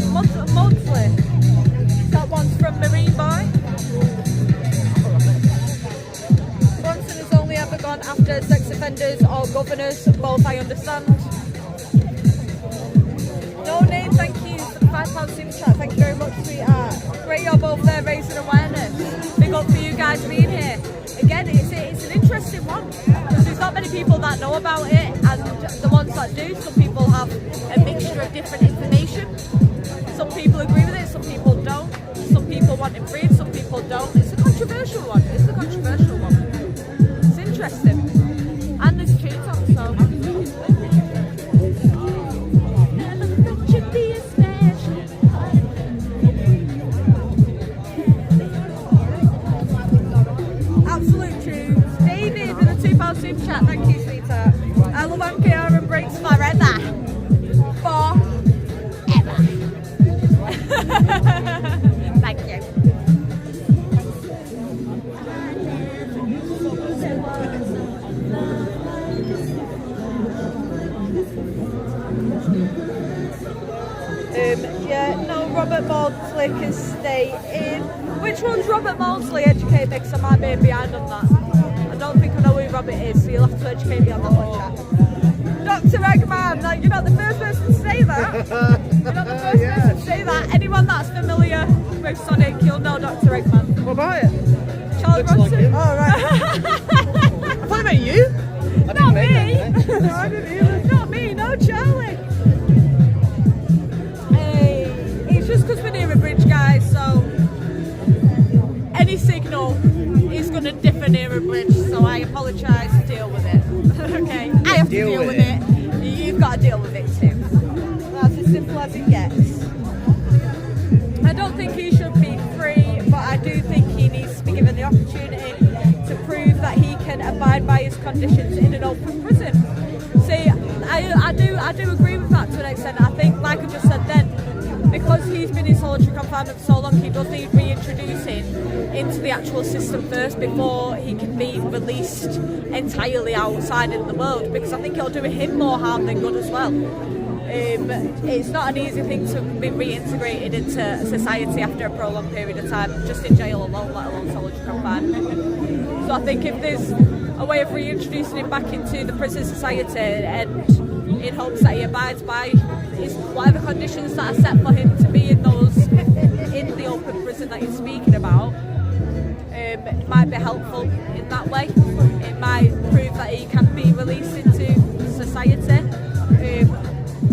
That one's from Marine Boy. Bronson has only ever gone after sex offenders or governors, both I understand. No name, thank you for the £5 super chat. Thank you very much, sweetheart. Great, you're both there raising awareness. Big up for you guys being here. Again, it's an interesting one because there's not many people that know about it, and the ones that do, some people have a mixture of different information. Some people agree with it, some people don't. Some people want it freed, some people don't. It's a controversial one. It's interesting. And there's tunes on, so. Absolute tunes. David with a £2 super chat. Thank you, sweetheart. I love MKR and breaks forever. Robert Maudsley can stay in. Which one's Robert Maudsley? Educate me, because I might be behind on that. I don't think I know who Robert is, so you'll have to educate me on that one, chat. Dr. Eggman, like, you're not the first person to say that. You're not the first person to say that. Anyone that's familiar with Sonic, you'll know Dr. Eggman. What about it? Charlie Bronson. Oh, right. I thought it meant you. Not me. No, I didn't either. Not me, no Charlie. Hey, it's just because we're near a bridge, guys, so any signal is going to differ near a bridge, so I apologise, deal with it. Okay, I have to deal with it. You've got to deal with it too. That's as simple as it gets. I don't think he should be free, but I do think he needs to be given the opportunity to prove that he can abide by his conditions in an open prison. See, I do agree with that to an extent. I think, like I just said then, because he's been in solitary confinement for so long, he does need reintroducing into the actual system first before he can be released entirely outside in the world, because I think it'll do him more harm than good as well. It's not an easy thing to be reintegrated into society after a prolonged period of time, just in jail alone, let alone solitary confinement. So I think if there's a way of reintroducing him back into the prison society, and in hopes that he abides by whatever conditions that are set for him to be in the open prison that you're speaking about, it might be helpful in that way. It might prove that he can be released into society.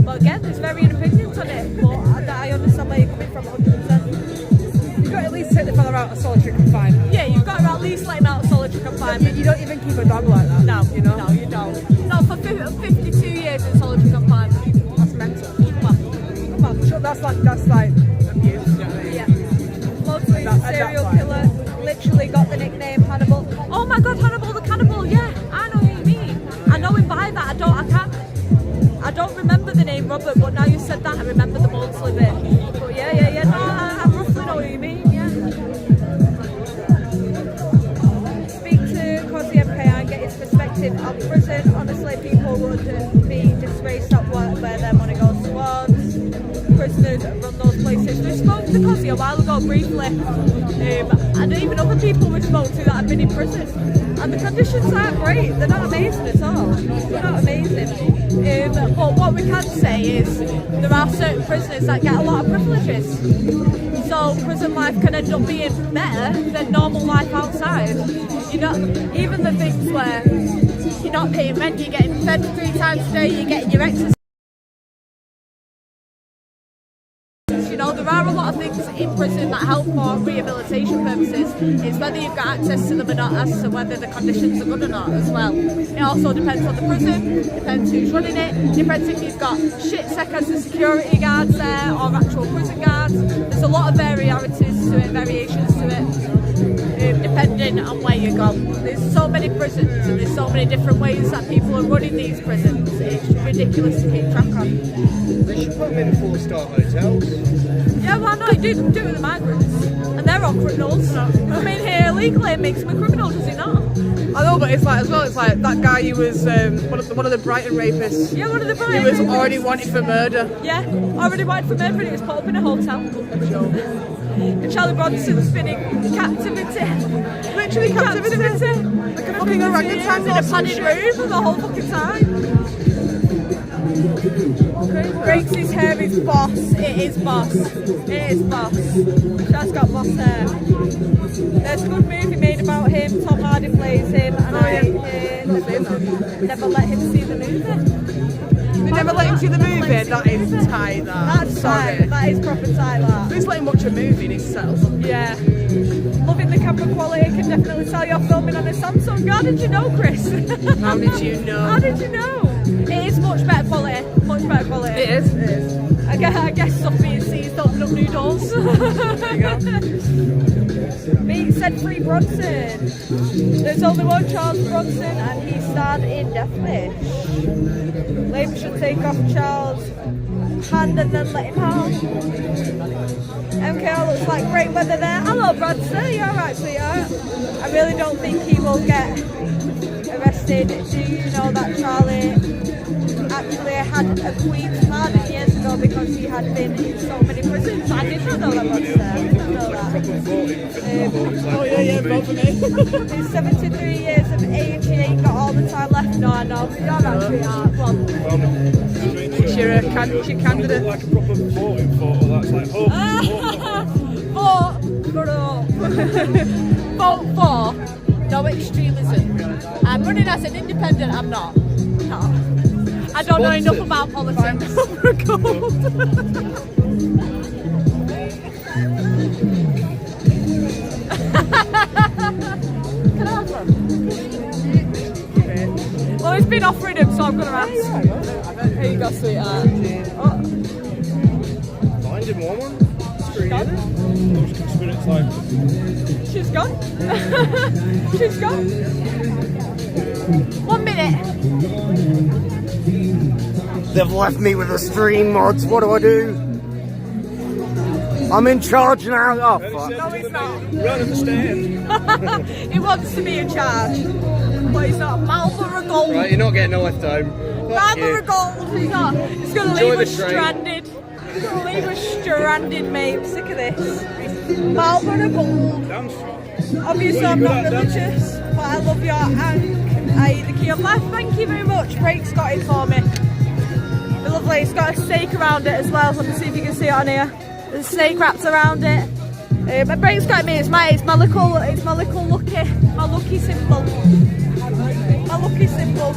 But again, there's varying opinions on it, but I understand where you're coming from 100%. You've got to at least take the fella out of solitary confinement. Yeah, you've got to at least let him out of solitary confinement. You don't even keep a dog like that. No, you know? No, you don't. Not for 52 years in solitary confinement. That's mental. Come on. Sure, that's like abuse. You know what I mean? Yeah. Mostly a serial killer. Literally got the nickname Hannibal. Oh my God, Hannibal the Cannibal. Yeah, I know who you mean. I know him by that. I don't remember the name Robert, but now you said that, I remember the Maudsley bit. But yeah. No, I roughly know what you mean. Yeah. Speak to Cozy MK and get his perspective on prison. Honestly, people would be disgraced at where their money goes towards. Prisoners run those places. We spoke to Cozy a while ago briefly, and even other people we spoke to that have been in prison. And the conditions aren't great. They're not amazing at all. They're not amazing. But what we can say is there are certain prisoners that get a lot of privileges. So prison life can end up being better than normal life outside. You know, even the things where you're not paying rent, you're getting fed 3 times a day, you're getting your exercise. You know, there are a lot of things in prison that help for rehabilitation purposes. It's whether you've got access to them or not, as to whether the conditions are good or not as well. It also depends on the prison, depends who's running it, depends if you've got shit sec as the security guards there or actual prison guards. There's a lot of variations to it, depending on where you go. There's so many prisons and there's so many different ways that people are running these prisons. It's ridiculous to keep track of. They should put them in 4-star hotels. Yeah, well, no, do it with the migrants. And they're all criminals. Come in here illegally, it makes them a criminal, does it not? I know, but it's like as well. It's like that guy who was one of the Brighton rapists. Yeah, one of the Brighton He was rapists. already wanted for murder. Yeah, already wanted for murder, and he was put up in a hotel. And Charlie Bronson's been in captivity. Literally captivity. Like a fucking orangutan in a padded room for the whole fucking time. Breaks his hair, his boss. It is boss. It is boss. Shad's got boss hair. There's a good movie made about him. Tom Hardy plays him, and never let him see the movie. They never let him see the movie? That is tight, that. That's sorry. tight. That is proper tight, that. Who's letting watch a movie in itself? Yeah. Loving the camera quality. Can definitely tell you're filming on a Samsung. How did you know, Chris? How did you know? How did you know? It is much better quality. Much better quality. It is. It is. I guess stuff being seized open up new doors. There you go. Beat said free Bronson. There's only one Charles Bronson and he starred in Deathwish. Labour should take off Charles' hand and then let him out. MKR looks like great weather there. Hello Bronson, you alright sweetheart? I really don't think he will get arrested. Do you know that Charlie actually had a Queen's pardon years ago? ago because he had been in so many prisons. I did not know that much there. I did not know that. Oh yeah, vote for me. He's 73 years of age, he ain't got all the time left. No, I know. You're not sweetheart. Come on. You're a candidate. Like a proper voting photo, that's like Vote for no extremism. I'm running as an independent, I'm not. No. I don't know enough about politics. Can I have one? Well, he's been offering him, so I'm going to ask. Here you go, sweetheart. Oh. Find him one. She's gone. She's gone. 1 minute. They've left me with the stream mods. What do I do? I'm in charge now. Oh, fuck. No, he's not. Right at the stand. He wants to be in charge. But he's not. Marlborough Gold. Right, you're not getting a lift home. Marlborough Gold. He's not. He's going to leave us stranded. He's going to leave us stranded, mate. I'm sick of this. Marlborough Gold. Obviously, I'm not religious, but I love your Ank. I eat the key of life. Thank you very much. Craig's got it for me. Lovely. It's got a snake around it as well. Let me see if you can see it on here. There's snake wraps around it. My break's got me. It's my little lucky symbol. My lucky symbol.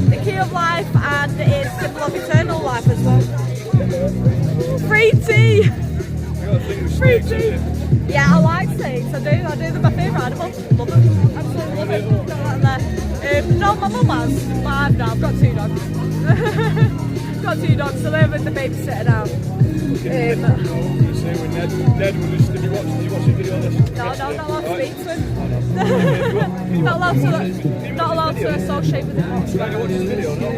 The key of life, and it's symbol of eternal life as well. Free tea. Free tea. Yeah, I like snakes. I do. They're my favourite animal. Love them. Absolutely love it. Got that there. No, my mum has, but I've got 2 dogs. Got 2 dogs, so they're with the babysitter now. Ned will just, did you watch the video of this? No, not allowed to speak to him. Not allowed to associate with him. Did I watch his video, no?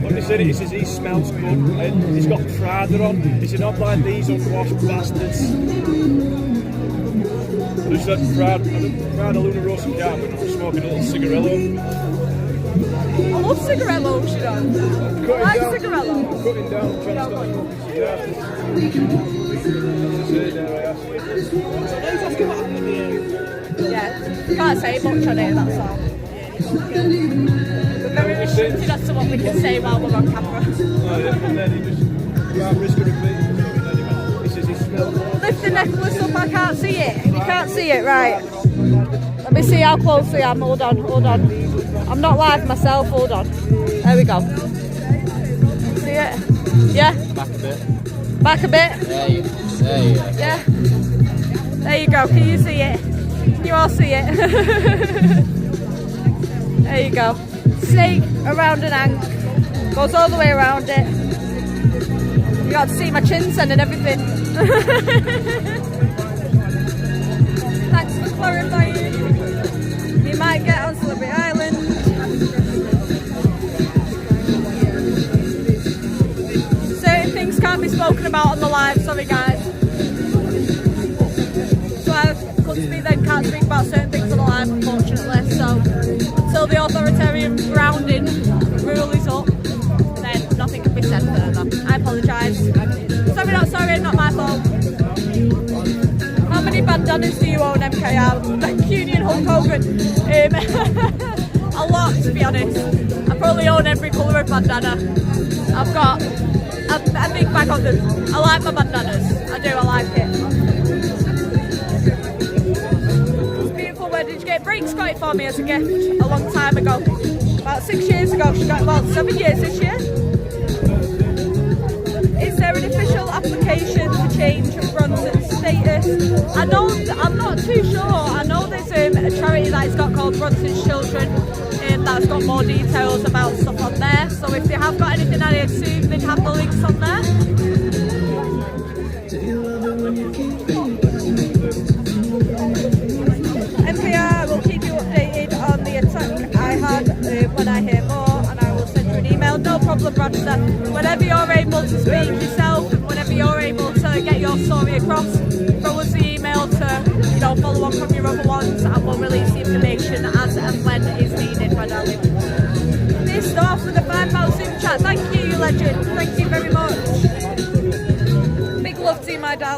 When he said it, he says he smells good, and he's got Prada on. He said, not like these unwashed bastards. I just said Prada Luna Rosa carpet, and I'm smoking a little cigarillo. I love cigarillos, you know. I like cigarillos. Cutting down, trying to stop smoking. Yeah, can't say much on it, that's all. We're very restricted as to what we can say while we're on camera. And then he just risk of repeating. He says he smells. Lift the necklace up, I can't see it. You can't see it, right. Let me see how close I am. Hold on. I'm not live myself, hold on. There we go. See it? Yeah? Back a bit. Back a bit? There you go. Yeah? There you go. Can you see it? Can you all see it? There you go. Snake around an Ank. Goes all the way around it. You got to see my chin sen and everything. Thanks for clarifying. You might get on Celebrity Island. Certain things can't be spoken about on the live, sorry guys. So I could speak then, can't speak about certain things on the live, unfortunately. So until the authoritarian grounding rule is up, then nothing can be said further. I apologise. Sorry, not sorry, not my fault. How many bandanas do you own, MKR? Like Union Hulk Hogan? A lot, to be honest. I probably own every colour of bandana. I've got a big bag of them. I like my bandanas. I do, I like it. It's beautiful. Where did you get it? Breaks got it for me as a gift a long time ago. About 6 years ago. She got it, well, 7 years this year. Is there an official application to change Bronson's status? I'm not too sure. I know there's a charity that it's got called Bronson's Children, that's got more details about stuff on there. So if they have got anything, I assume they'd have the links on there. NPR will keep you updated on the attack I had when I hear more, and I will send you an email. No problem, Bronson. Whenever you're able to speak yourself, and whenever you're able to get your story across, throw us the email to, follow on from your other ones, and we'll release the information as and when is needed, my darling. This off with a £5 super chat. Thank you, you legend. Thank you very much.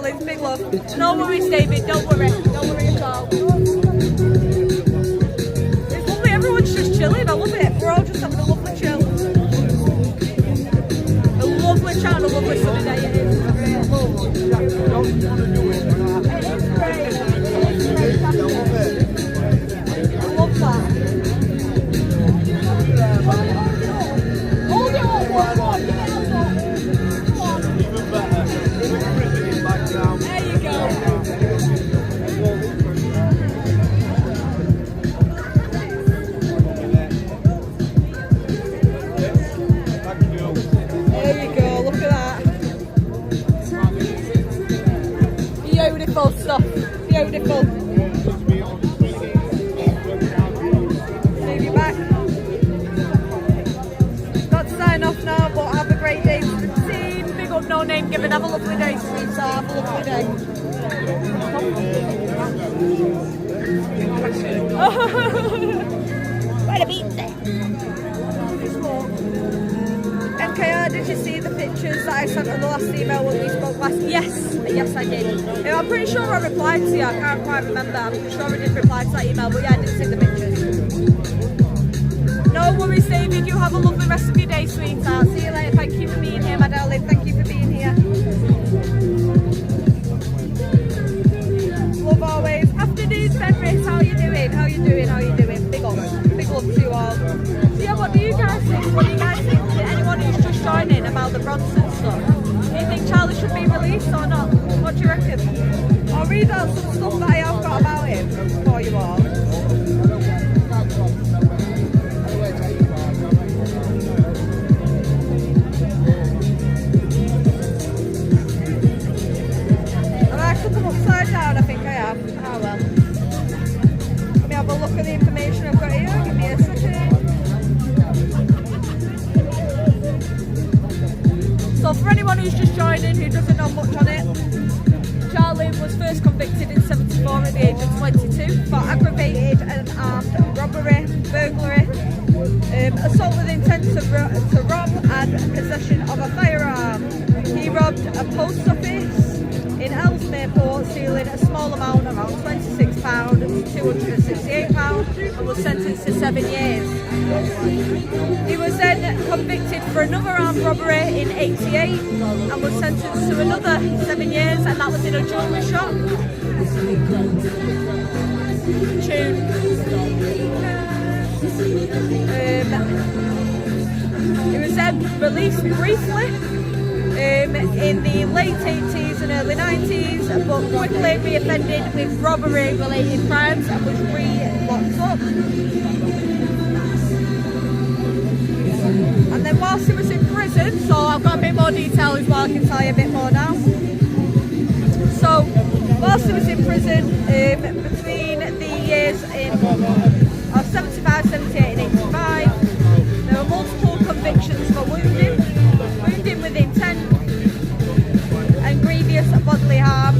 darlings, big love. No worries, David, don't worry at all. It's lovely, everyone's just chilling, I love it. We're all just having a lovely chill. A lovely chat and a lovely sunny day it is. I love that. Hold it up, one more, give it up. There you go. There you go, look at that. Beautiful stuff, beautiful. See you back. Got to sign off now, but have a great day to the team. Big up No Name Given, have a lovely day, sweetheart, have a lovely day. What a beat there. MKR, did you see the pictures that I sent on the last email when we spoke last? Yes, I did. I'm pretty sure I replied to you, I can't quite remember. I'm pretty sure I did reply to that email, but yeah, I did see the pictures. No worries, David, you have a lovely rest of your day, sweetheart. See you later, thank you for being here, my darling, thank you for being here. Love always. Afternoon, Fenris, how are you doing? How are you doing? Big love to you all. So yeah, what do you guys think? Anyone who's just joining about the Bronson stuff? Do you think Charlie should be released or not? What do you reckon? I'll read out some stuff that I have got about him for you all. Have I put them upside down? I think I have. Oh well. Let me have a look at the information I've got here. Give me a second. So for anyone who's just joining who doesn't know much on it, Charlie was first convicted in '74 at the age of 22 for aggravated and armed robbery, burglary, assault with intent to rob and possession of a firearm. He robbed a post office in Ellesmere Port, stealing a small amount, around £26 to £268, and was sentenced to 7 years. He was then convicted for another armed robbery in '88 and was sentenced to another 7 years, and that was in a jewellery shop. He was then released briefly in the late 80s and early 90s, but quickly reoffended with robbery related crimes and was re-locked up. And then whilst he was in prison, so I've got a bit more detail as well, I can tell you a bit more now. So whilst he was in prison, between the years of 75, 78 and 85, there were multiple convictions for wounding with intent and grievous bodily harm,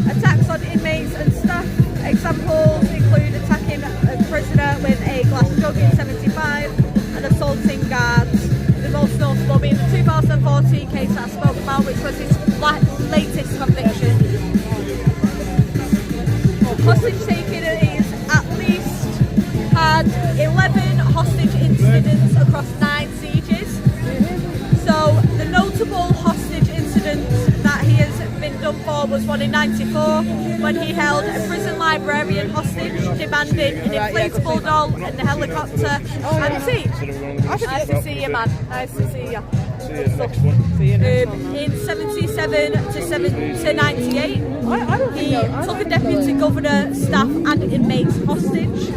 attacks on inmates and staff. Examples include attacking a prisoner with a glass jug in '75 and assaulting guards. The most notable being the 2014 case that I spoke about, which was his latest conviction. Hostage taking is at least had 11 hostage incidents across 9 sieges. So the notable hostage incident that he has been done for was one in '94 when he held a prison librarian hostage, demanding an inflatable doll and a helicopter and tea. Nice to see you, man. Nice to see you. In '77 to '98, he took a deputy governor, staff and inmates hostage.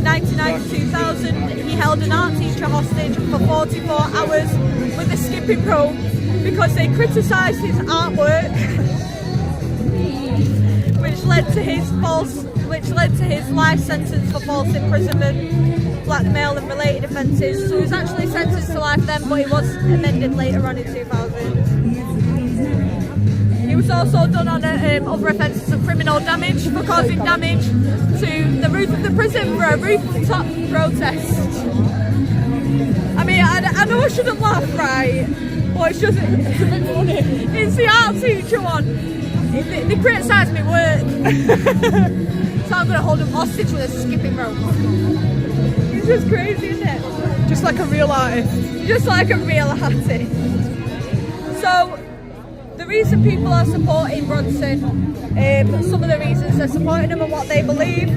1999 to 2000, he held an art teacher hostage for 44 hours with a skipping rope because they criticised his artwork, which led to his life sentence for false imprisonment, blackmail and related offences. So he was actually sentenced to life then, but he was amended later on in 2000. He was also done on other offences of criminal damage for causing damage to the roof of the prison for a rooftop protest. I mean, I know I shouldn't laugh, right? But it's just, it's a bit funny. It's the art teacher one. They criticise me work. So I'm going to hold them hostage with a skipping rope. It's just crazy, isn't it? Just like a real artist. Just like a real artist. So, the reason people are supporting Bronson, some of the reasons they're supporting him and what they believe.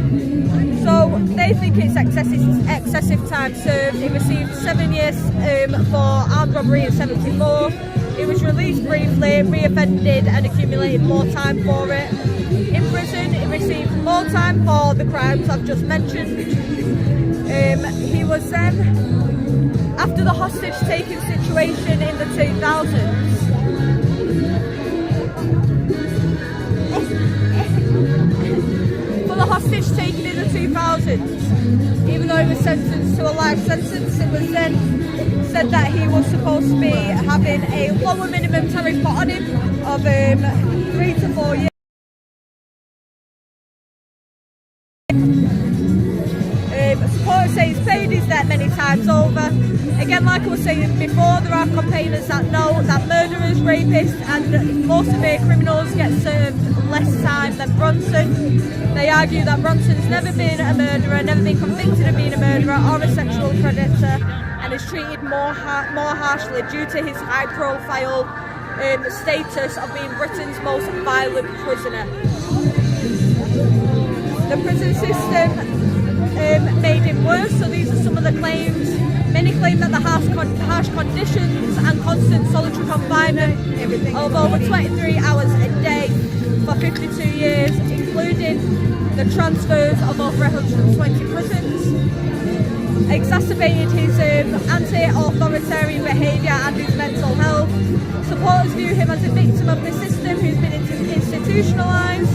So, they think it's excessive time served. He received 7 years for armed robbery in 74. He was released briefly, re-offended and accumulated more time for it. In prison, he received more time for the crimes I've just mentioned. He was then, after the hostage-taking situation in the 2000s, for the hostage-taking in the 2000s, even though he was sentenced to a life sentence, it was then said that he was supposed to be having a lower minimum tariff put on him of 3 to 4 years. Supporters say he's paid his debt many times over. Again, like I was saying before, there are complainants that know that murderers, rapists and more severe criminals get served less time than Bronson. They argue that Bronson's never been a murderer, never been convicted of being a murderer or a sexual predator, and is treated more harshly due to his high-profile status of being Britain's most violent prisoner. The prison system made him worse, so these are some of the claims. Many claim that the harsh conditions and constant solitary confinement of over 23 hours a day for 52 years, including the transfers of over 120 prisons, exacerbated his anti-authoritarian behaviour and his mental health. Supporters view him as a victim of the system who's been institutionalised,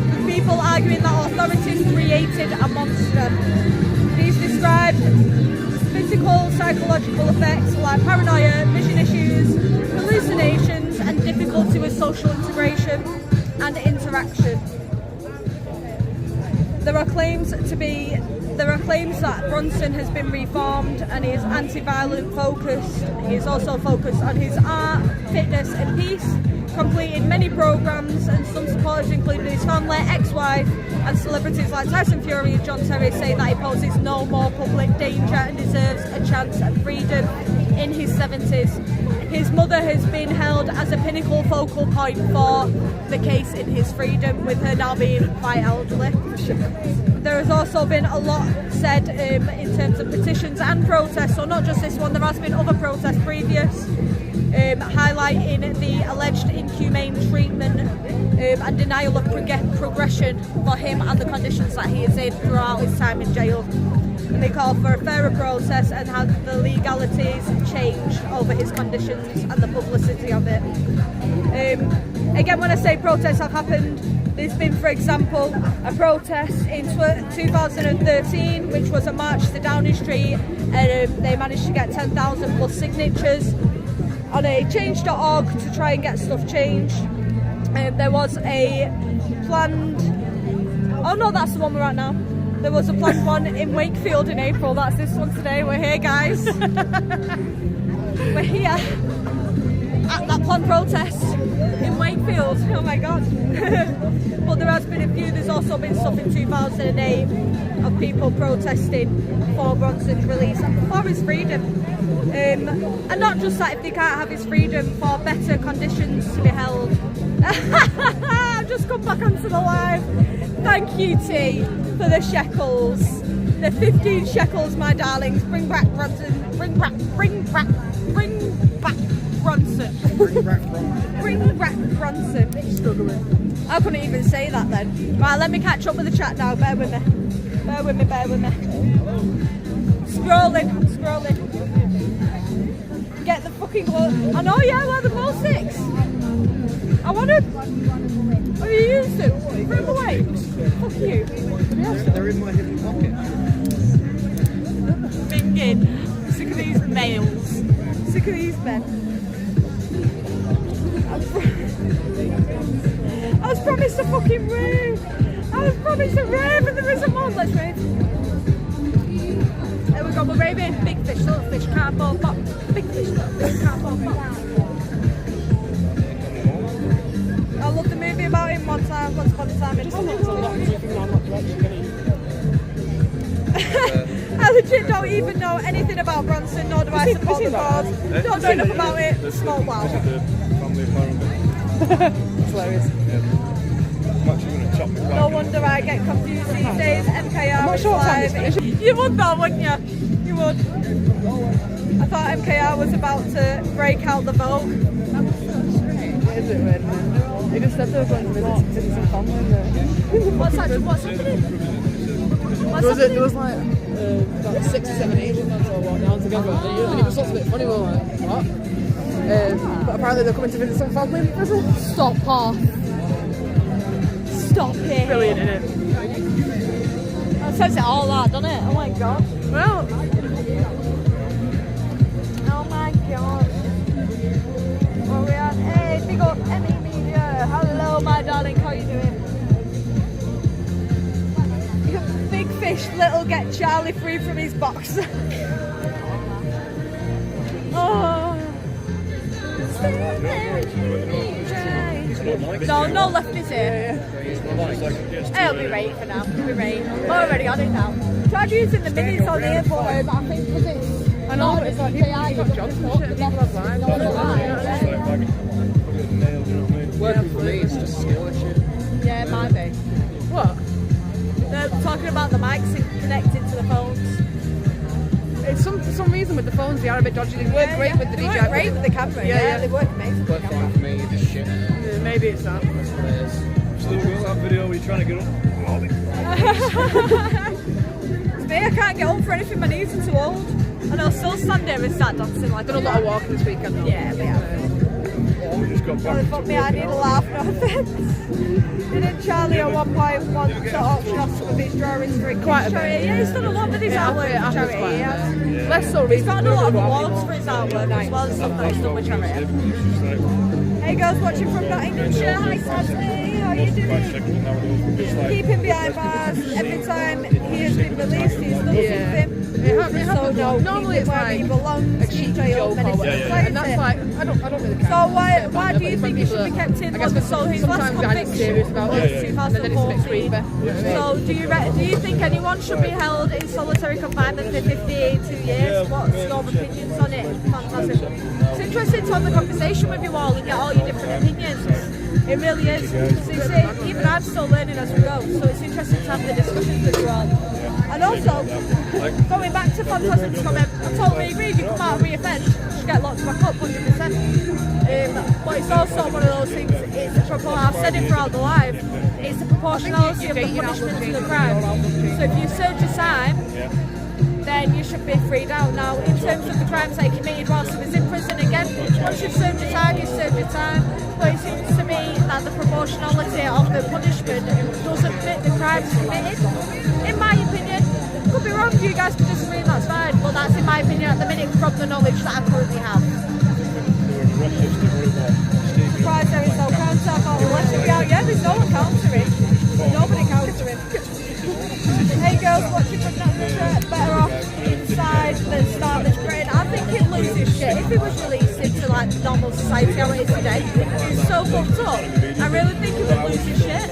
with people arguing that authorities created a monster. These described physical, psychological effects like paranoia, vision issues, hallucinations and difficulty with social integration and interaction. There are claims that Bronson has been reformed and he is anti-violent focused. He is also focused on his art, fitness and peace, completed many programmes, and some supporters, including his family, ex-wife and celebrities like Tyson Fury and John Terry, say that he poses no more public danger and deserves a chance at freedom in his 70s. His mother has been held as a pinnacle focal point for the case in his freedom, with her now being quite elderly. There has also been a lot said in terms of petitions and protests, so not just this one, there has been other protests previous, highlighting the alleged inhumane treatment and denial of progression for him and the conditions that he is in throughout his time in jail. And they call for a fairer process and have the legalities change over his conditions and the publicity of it. Again, when I say protests have happened, there's been, for example, a protest in 2013, which was a march to Downing Street, and they managed to get 10,000 plus signatures on a change.org to try and get stuff changed. There was a planned, oh no, that's the one we're at now. There was a planned one in Wakefield in April. That's this one today. We're here, guys. We're here at that planned protest in Wakefield. Oh my god. But there has been a few. There's also been stuff in 2008 of people protesting for Bronson's release and for his freedom. And not just that, if they can't have his freedom, for better conditions to be held. I've just come back onto the live. Thank you, T, for the shekels. The 15 shekels, my darlings. Bring back Bronson. Bring back Bronson. Bring back Bronson. I couldn't even say that then. Right, let me catch up with the chat now. Bear with me. Bear with me, bear with me. I'm scrolling. Get the fucking glow. I know, yeah, we're the glow sticks. I wanted. Oh, you used them? Throw them away. Fuck you. They're in my hip pocket. Binging. Sick of these males. Sick of these men. I was promised a fucking rave. I was promised a rave and there isn't one. Let's rave. There we go, we're raving. Big fish, little fish, cardboard box. Big fish, little fish, cardboard box. I love the movie about him. Once upon a time in I legit don't even know anything about Bronson, nor do I support the cause. Don't know enough about it. Small wow. It's hilarious. No wonder I get confused these days. MKR I'm not sure what time live. You would though, wouldn't you? You would. I thought MKR was about to break out the Vogue. What is it when they just said they were going to visit some family there? What's happening? There was like about 6 or 7 Asian lads all walking down together, and it was sort of a bit funny. We were like, what? But apparently they're coming to visit some family in prison. Stop off. Stop it. Brilliant, isn't it? That says it all that, doesn't it? Oh my god. Well, oh my god. Where we at? Hey, big up Emmy Media. Hello, my darling. How you doing? Big fish, little get Charlie free from his box. Oh. No lefties here. It'll be right for now. It'll be right. Already on it now. Tried using the minis on here, but I think because it's. I know, but it's like people got jobs and shit. People have lives. Working for me is just skill and shit. Yeah, it might be. What? They're talking about the mics connected to the phones. It's for some reason with the phones they are a bit dodgy. They work great with the They DJI. work great with the camera. Yeah, they work amazing. Work fine for me, just shit. Yeah, maybe it's that. That's what it is. Still got that video where you're trying to get up. It's me, I can't get up for anything, my knees are too old. And I'll still stand there and start dancing like Done a lot of walking this weekend though. Yeah, we have. We just got Well, back. fuck me, I need a laugh, no offence. Didn't Charlie at one point want to auction off some of his drawings for a Quite a bit. charity? Yeah, he's done a lot with his artwork for charity. Yeah. Less so He's recently. gotten a lot of awards for his artwork as well as stuff that he's done with charity. Hey girls watching from Nottinghamshire, hi Sassy, how you doing? Keeping behind bars, every time he has been released he's done something. It happens. No, Normally it's where like he belongs, a cheeky joke or whatever. And that's like, I don't really care. So why do you think he should be kept in? I guess So his last sometimes guys are serious conviction about was it, and then it's a bit 2014. creepy. So do you think anyone should be held in solitary confinement for 52 years? What's your opinions on it? Fantastic. It's interesting to have the conversation with you all and get all your different opinions. It really is. Because even I'm still learning as we go, so it's interesting to have the discussions with you all. And also, going back to Fantastic's comment, I totally agree. If you come out and re-offend, you should get locked back up 100%. But it's also one of those things. It's I've said it throughout the live. It's the proportionality of the punishment to the crime. So if you served your time, then you should be freed out. Now, in terms of the crimes that he committed whilst he was in prison, again, once you've served your time, you've served your time. But it seems to me that the proportionality of the punishment doesn't fit the crimes committed. In my opinion, could be wrong, you guys can disagree, that's fine, but that's in my opinion at the minute from the knowledge that I currently have. Surprised there is no counter, I can't let it out. Yeah, there's no one countering. Nobody countering. Hey girls, watching from that better off inside than Starless Britain. I think he'd lose his shit if he was released into like normal society how it is today. He's so fucked up. I really think he would lose his shit.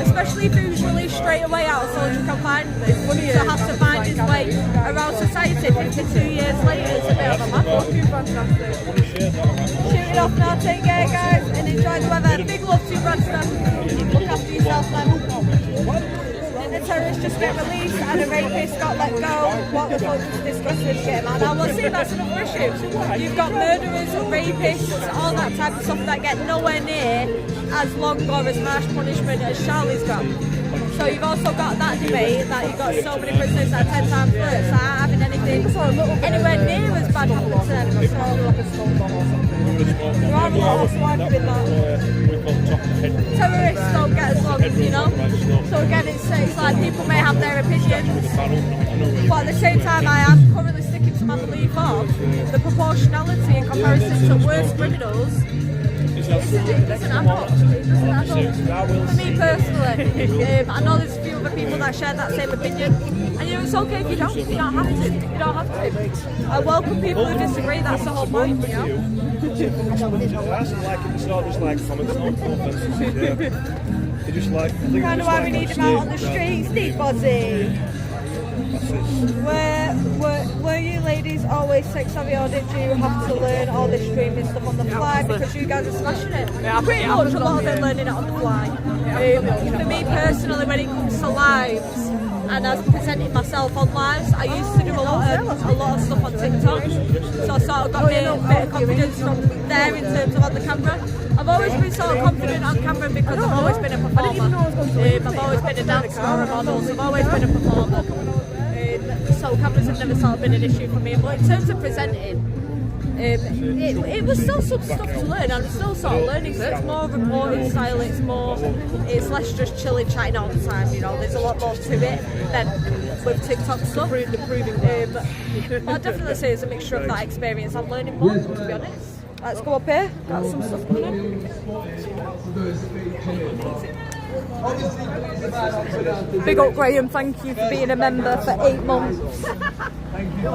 Especially if he was released straight away out of solitary confinement. To have to find his way around society 52 years later. It's a bit of a mad. Shoot it off now, take care guys, and enjoy the weather. Big love to you, Bronson. Look after yourself, man. Did the terrorist just get released and a rapist got let go? What the fuck is disgusting shit, man? Now we'll see, that's another issue. You've got murderers, rapists, all that type of stuff that get nowhere near as long or as harsh punishment as Charlie's got. So you've also got that debate that you've got so many prisoners that are 10 times worse that aren't having anything anywhere near as bad happen to them. There are a lot of swag in that. Terrorists don't get as long, you know? So again, it's like people may have their opinions, but at the same time I am currently sticking to my belief of the proportionality in comparison to worse criminals doesn't add up. It doesn't add up. For me personally, I know there's a few other people that share that same opinion, and you know it's okay if you don't. You don't have to. You don't have to. I welcome people who disagree. That's the whole point, you know. That's like it's not just like comments on offences. They just like Kind of why we need them out on the streets, Steve Bozzy. Were you ladies always tech savvy, or did you have to learn all this streaming stuff on the fly because you guys are smashing it? Pretty much a lot of it learning it on the fly. For me personally, when it comes to lives and as presenting myself on lives, I used to do a lot of stuff on TikTok, so I sort of got a bit of confidence from there in terms of on the camera. I've always been sort of confident on camera because I've always been a performer. I've always been a dancer or a model, so I've always been a performer. So cameras have never sort of been an issue for me. But in terms of presenting, it was still some stuff to learn. I'm still sort of learning. So it's more reporting style. It's less just chilling, chatting all the time. You know, there's a lot more to it than with TikTok stuff. But I'd definitely say it's a mixture of that experience. I'm learning more, to be honest. Let's go up here. Got some stuff coming in. Big up Graham, thank you for being a member for 8 months. Thank you for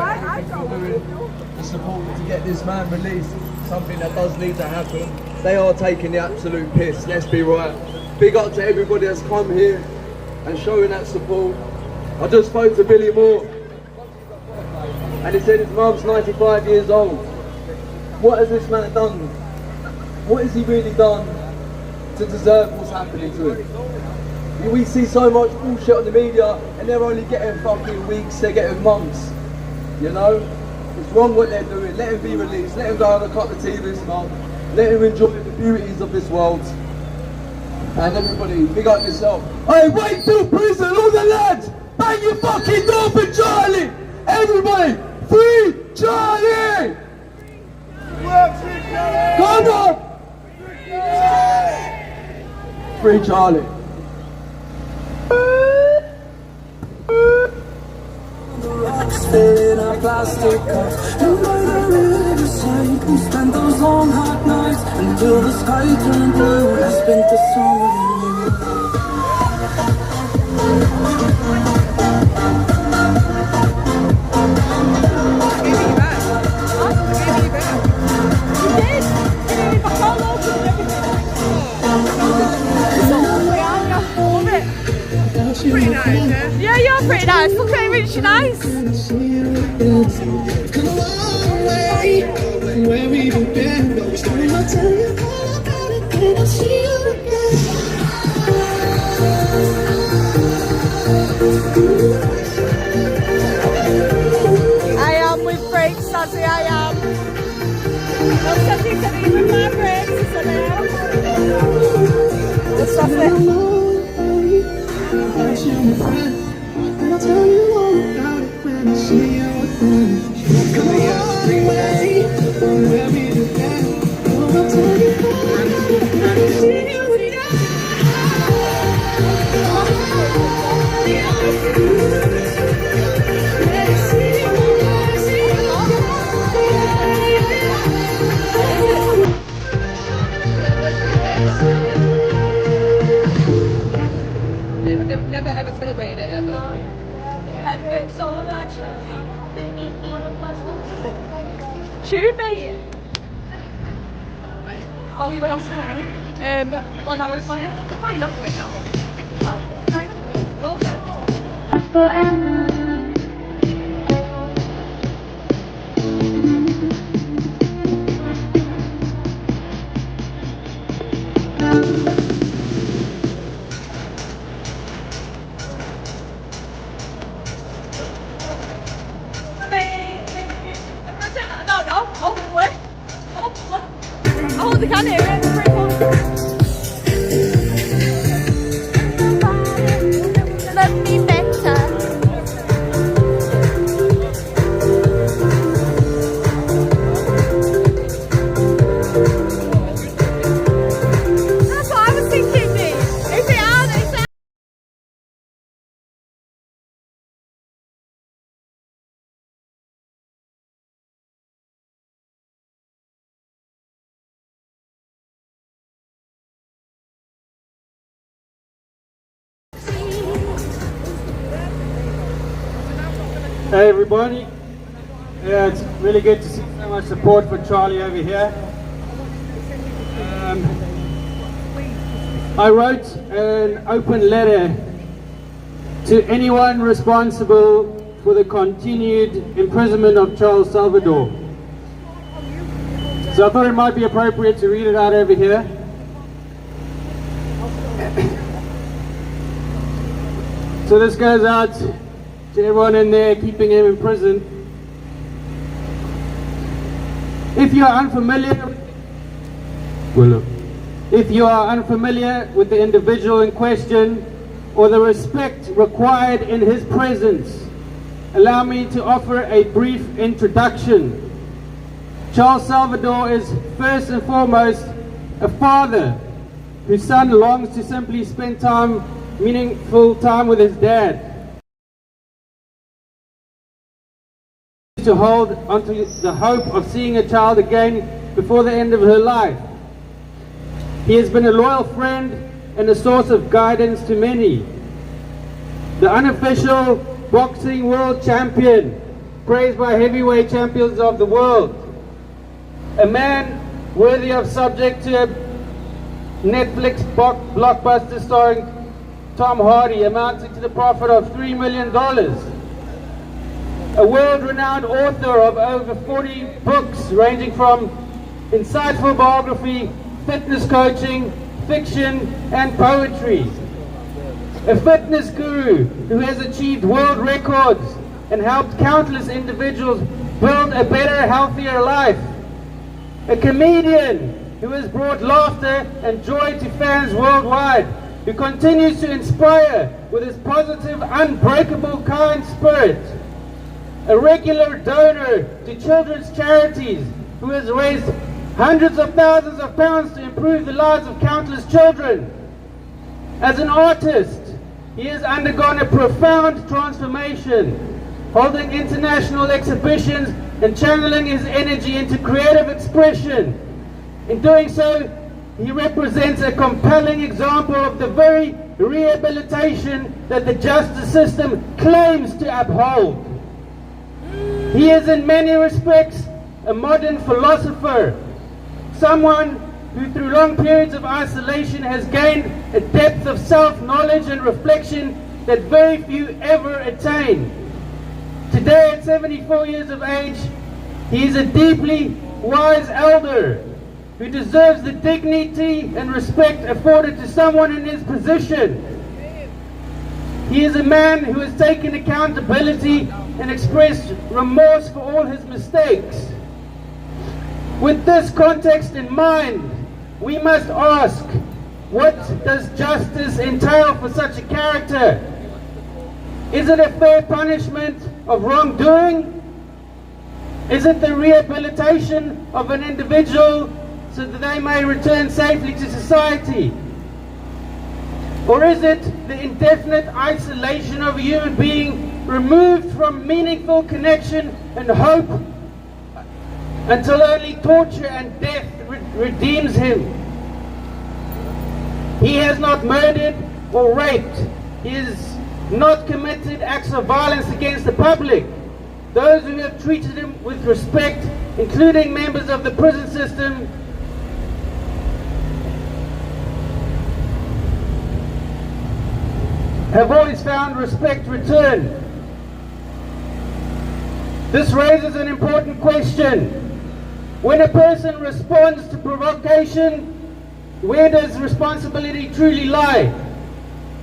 the support to get this man released, something that does need to happen. They are taking the absolute piss, let's be right. Big up to everybody that's come here and showing that support. I just spoke to Billy Moore and he said his mum's 95 years old. What has this man done? What has he really done to deserve what's happening to him? We see so much bullshit on the media and they're only getting fucking weeks, they're getting months. You know? It's wrong what they're doing. Let him be released. Let him go have a cup of tea this month. Let him enjoy the beauties of this world. And everybody, big up yourself. Hey, Wakefield prison, all the lads! Bang your fucking door for Charlie! Everybody, free Charlie! Come on! Free Charlie. In our plastic cups, you might have really decide. We spent those long hot nights until the sky turned blue. I spent the summer with you. Pretty nice, yeah? Yeah, you're pretty nice. Look at him, isn't she nice? Come a long way from where we've been, but we're starting to tell you all about it when I see you again. I am with brakes, Sassy, I am. Well, Sassy said even my brakes, he said I am. Just stop it. You're my friend, and I'll tell you all about it when I see you again. Come a long way from where we began. Oh, I'll tell you all about it when I see you again. Never ever celebrated it ever. So much. Shoot me. Oh, you went on sorry. Well, that was fine. I love it now. Forever. Oh, they can't hear it. It's pretty cool. Love me better. Hey everybody, it's really good to see so much support for Charlie over here. I wrote an open letter to anyone responsible for the continued imprisonment of Charles Salvador. So I thought it might be appropriate to read it out over here. So this goes out to everyone in there keeping him in prison. If you are unfamiliar with the individual in question or the respect required in his presence, allow me to offer a brief introduction. Charles Salvador is first and foremost a father whose son longs to simply spend meaningful time with his dad. To hold onto the hope of seeing a child again before the end of her life. He has been a loyal friend and a source of guidance to many. The unofficial boxing world champion, praised by heavyweight champions of the world. A man worthy of subject to a Netflix blockbuster starring Tom Hardy, amounting to the profit of $3 million. A world-renowned author of over 40 books ranging from insightful biography, fitness coaching, fiction and poetry. A fitness guru who has achieved world records and helped countless individuals build a better, healthier life. A comedian who has brought laughter and joy to fans worldwide, who continues to inspire with his positive, unbreakable, kind spirit. A regular donor to children's charities who has raised hundreds of thousands of pounds to improve the lives of countless children. As an artist, he has undergone a profound transformation, holding international exhibitions and channeling his energy into creative expression. In doing so, he represents a compelling example of the very rehabilitation that the justice system claims to uphold. He is in many respects a modern philosopher, someone who through long periods of isolation has gained a depth of self-knowledge and reflection that very few ever attain. Today at 74 years of age, he is a deeply wise elder who deserves the dignity and respect afforded to someone in his position. He is a man who has taken accountability and expressed remorse for all his mistakes. With this context in mind, we must ask, what does justice entail for such a character? Is it a fair punishment of wrongdoing? Is it the rehabilitation of an individual so that they may return safely to society? Or is it the indefinite isolation of a human being removed from meaningful connection and hope until only torture and death redeems him? He has not murdered or raped. He has not committed acts of violence against the public. Those who have treated him with respect, including members of the prison system, have always found respect returned. This raises an important question. When a person responds to provocation, where does responsibility truly lie?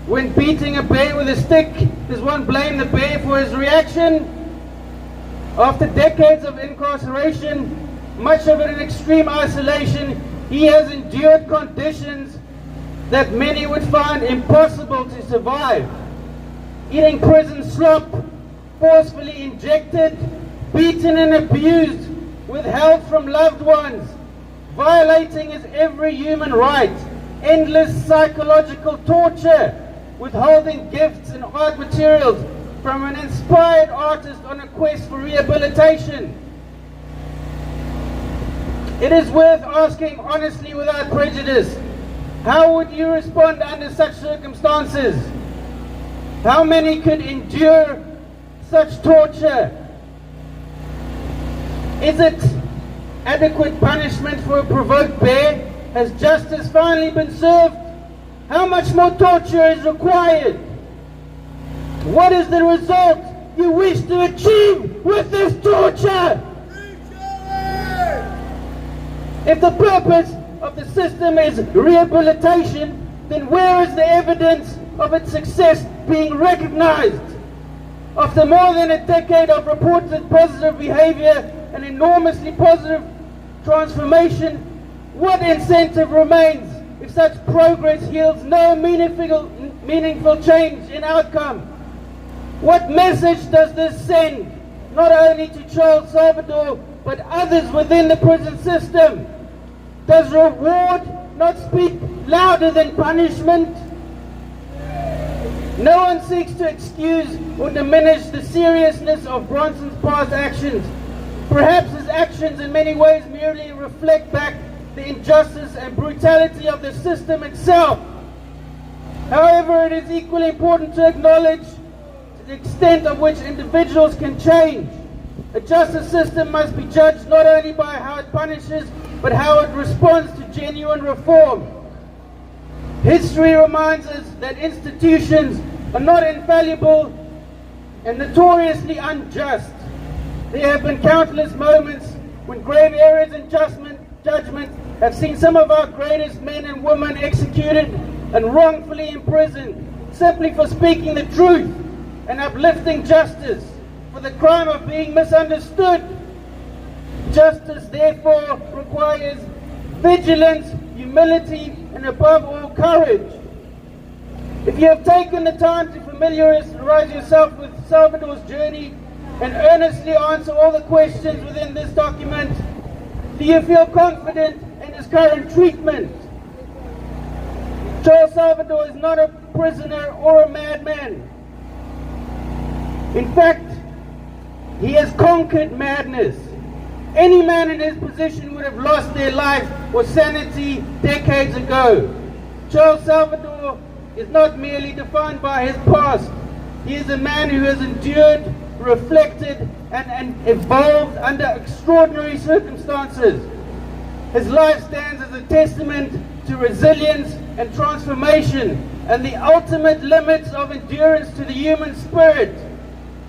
When beating a bear with a stick, does one blame the bear for his reaction? After decades of incarceration, much of it in extreme isolation, he has endured conditions that many would find impossible to survive. Eating prison slop, forcefully injected, beaten and abused, withheld from loved ones, violating his every human right, endless psychological torture, withholding gifts and art materials from an inspired artist on a quest for rehabilitation. It is worth asking honestly without prejudice, how would you respond under such circumstances? How many could endure such torture? Is it adequate punishment for a provoked bear? Has justice finally been served? How much more torture is required? What is the result you wish to achieve with this torture? If the purpose of the system is rehabilitation, then where is the evidence of its success being recognized? After more than a decade of reported positive behavior and enormously positive transformation, what incentive remains if such progress yields no meaningful change in outcome? What message does this send, not only to Charles Salvador, but others within the prison system? Does reward not speak louder than punishment? No one seeks to excuse or diminish the seriousness of Bronson's past actions. Perhaps his actions in many ways merely reflect back the injustice and brutality of the system itself. However, it is equally important to acknowledge the extent of which individuals can change. A justice system must be judged not only by how it punishes, but how it responds to genuine reform. History reminds us that institutions are not infallible and notoriously unjust. There have been countless moments when grave errors in judgment have seen some of our greatest men and women executed and wrongfully imprisoned simply for speaking the truth and uplifting justice for the crime of being misunderstood. Justice therefore requires vigilance, humility, and above all, courage. If you have taken the time to familiarize yourself with Salvador's journey and earnestly answer all the questions within this document, do you feel confident in his current treatment? Charles Salvador is not a prisoner or a madman. In fact, he has conquered madness. Any man in his position would have lost their life or sanity decades ago. Charles Salvador is not merely defined by his past. He is a man who has endured, reflected, and evolved under extraordinary circumstances. His life stands as a testament to resilience and transformation and the ultimate limits of endurance to the human spirit.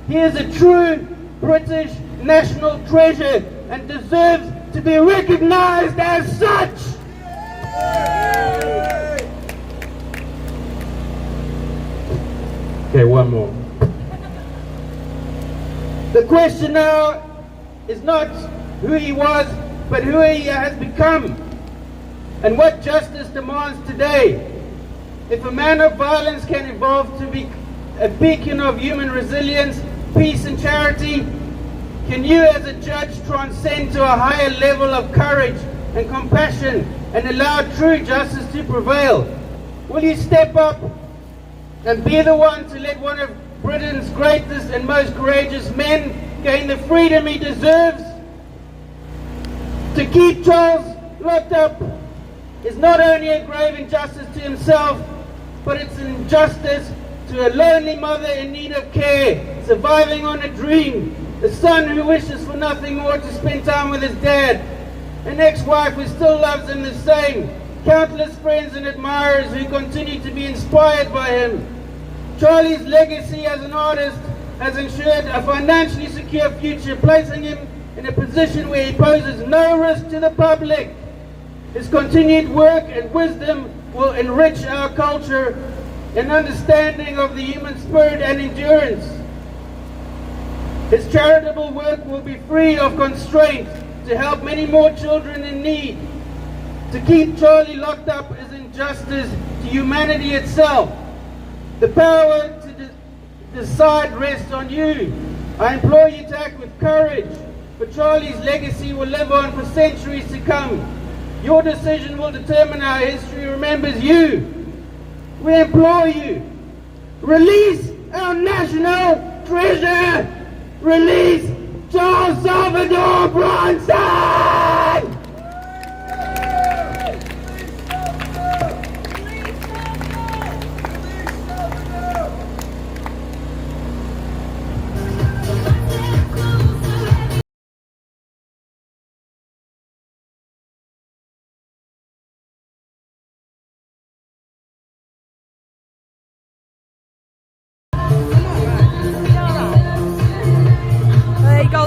He is a true British national treasure and deserves to be recognized as such. Okay, one more. The question now is not who he was, but who he has become and what justice demands today. If a man of violence can evolve to be a beacon of human resilience, peace and charity, can you as a judge transcend to a higher level of courage and compassion and allow true justice to prevail? Will you step up and be the one to let one of Britain's greatest and most courageous men gain the freedom he deserves? To keep Charles locked up is not only a grave injustice to himself, but it's an injustice to a lonely mother in need of care, surviving on a dream, a son who wishes for nothing more to spend time with his dad, an ex-wife who still loves him the same, countless friends and admirers who continue to be inspired by him. Charlie's legacy as an artist has ensured a financially secure future, placing him in a position where he poses no risk to the public. His continued work and wisdom will enrich our culture and understanding of the human spirit and endurance. His charitable work will be free of constraint to help many more children in need. To keep Charlie locked up is injustice to humanity itself. The power to decide rests on you. I implore you to act with courage, for Charlie's legacy will live on for centuries to come. Your decision will determine how history remembers you. We implore you, release our national treasure! Release Charles Salvador Bronson!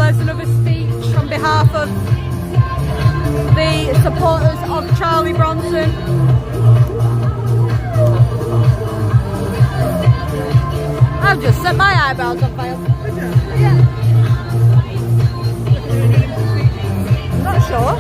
there's another speech on behalf of the supporters of Charlie Bronson. I've just set my eyebrows on fire. Yeah. Not sure.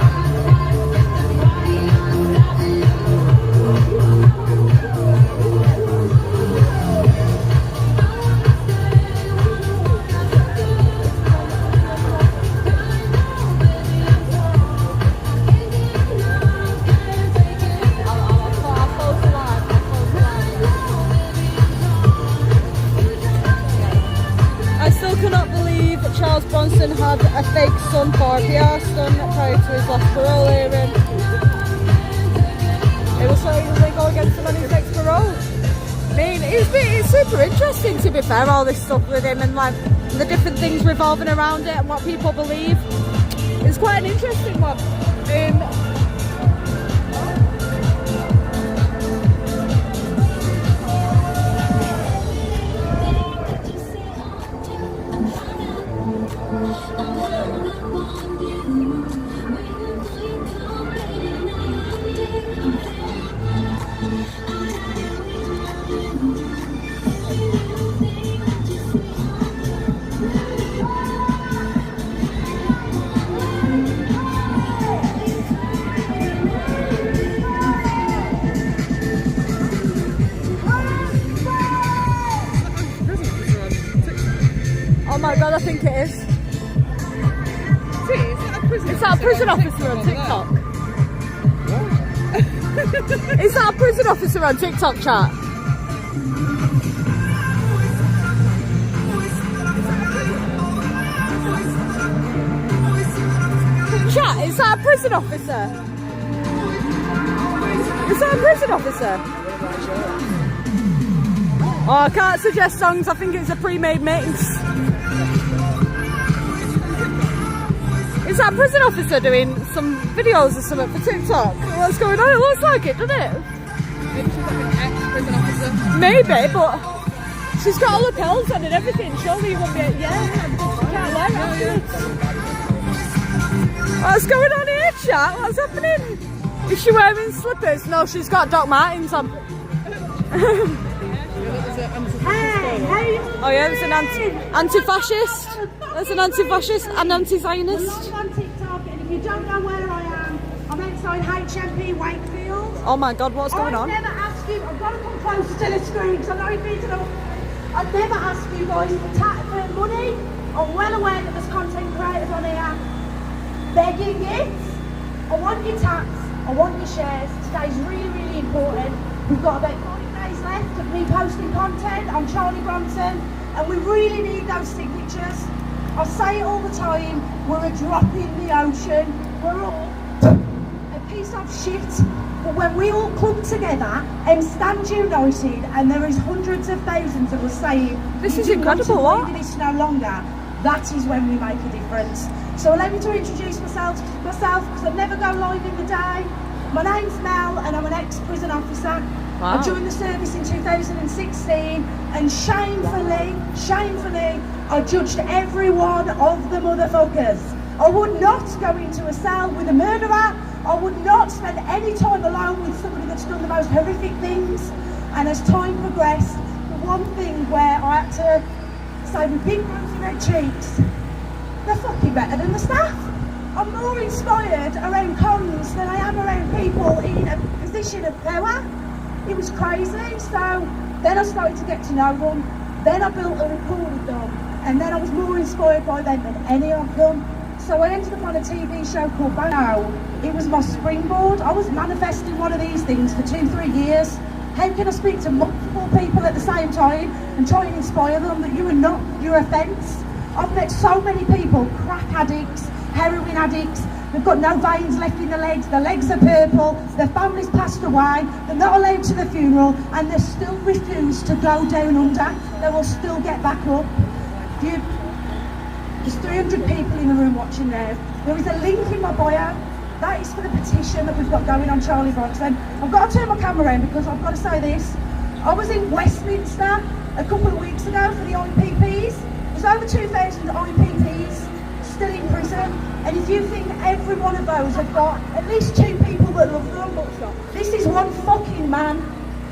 Charles Bronson had a fake son for a PR stunt prior to his last parole hearing. It was like they go against him on his next parole. I mean, it's super interesting, to be fair, all this stuff with him and like the different things revolving around it and what people believe. It's quite an interesting one. Oh my god, I think it is. Is that a prison officer on TikTok? Is that a prison officer on TikTok, chat? Chat, is that a prison officer? Is that a prison officer? Oh, I can't suggest songs, I think it's a pre-made mix. Is that a prison officer doing some videos or something for TikTok? What's going on? It looks like it, doesn't it? Maybe she's like an ex-prison officer. Maybe, but she's got all the pills on and everything. Surely you won't be... Yeah, she can't lie afterwards. What's going on here, chat? What's happening? Is she wearing slippers? No, she's got Doc Martens on. Oh yeah, there's an anti-fascist. There's an anti-fascist and anti-Zionist. I'm on TikTok, and if you don't know where I am, I'm outside HMP Wakefield. Oh my god, what's going on? I've never asked you, I've got to come closer to the screen because I know you've been to the... I've never asked you guys for money. I'm well aware that there's content creators on here begging it. I want your tax, I want your shares. Today's really, really important. We've got about 5 days left of me posting content on Charlie Bronson, and we really need those signatures. I say it all the time, we're a drop in the ocean, we're all a piece of shit, but when we all come together and stand united, and there is hundreds of thousands of us saying, this is incredible, what? This no longer, that is when we make a difference. So allow me to introduce myself because I never go live in the day. My name's Mel and I'm an ex-prison officer. Wow. I joined the service in 2016 and shamefully, I judged every one of the motherfuckers. I would not go into a cell with a murderer. I would not spend any time alone with somebody that's done the most horrific things. And as time progressed, the one thing where I had to say with big rosy red cheeks, they're fucking better than the staff. I'm more inspired around cons than I am around people in a position of power. It was crazy. So then I started to get to know them. Then I built a rapport with them. And then I was more inspired by them than any of them. So I ended up on a TV show called Bono. It was my springboard. I was manifesting one of these things for 2-3 years. How can I speak to multiple people at the same time and try and inspire them that you are not your offence? I've met so many people, crack addicts, heroin addicts, they've got no veins left in the legs are purple, their families passed away, they're not allowed to the funeral, and they still refuse to go down under. They will still get back up. There's 300 people in the room watching now. There is a link in my bio. That is for the petition that we've got going on Charlie Bronson. I've got to turn my camera around because I've got to say this. I was in Westminster a couple of weeks ago for the IPPs. There's over 2,000 IPPs still in prison. And if you think every one of those have got at least 2 people that love them, this is one fucking man.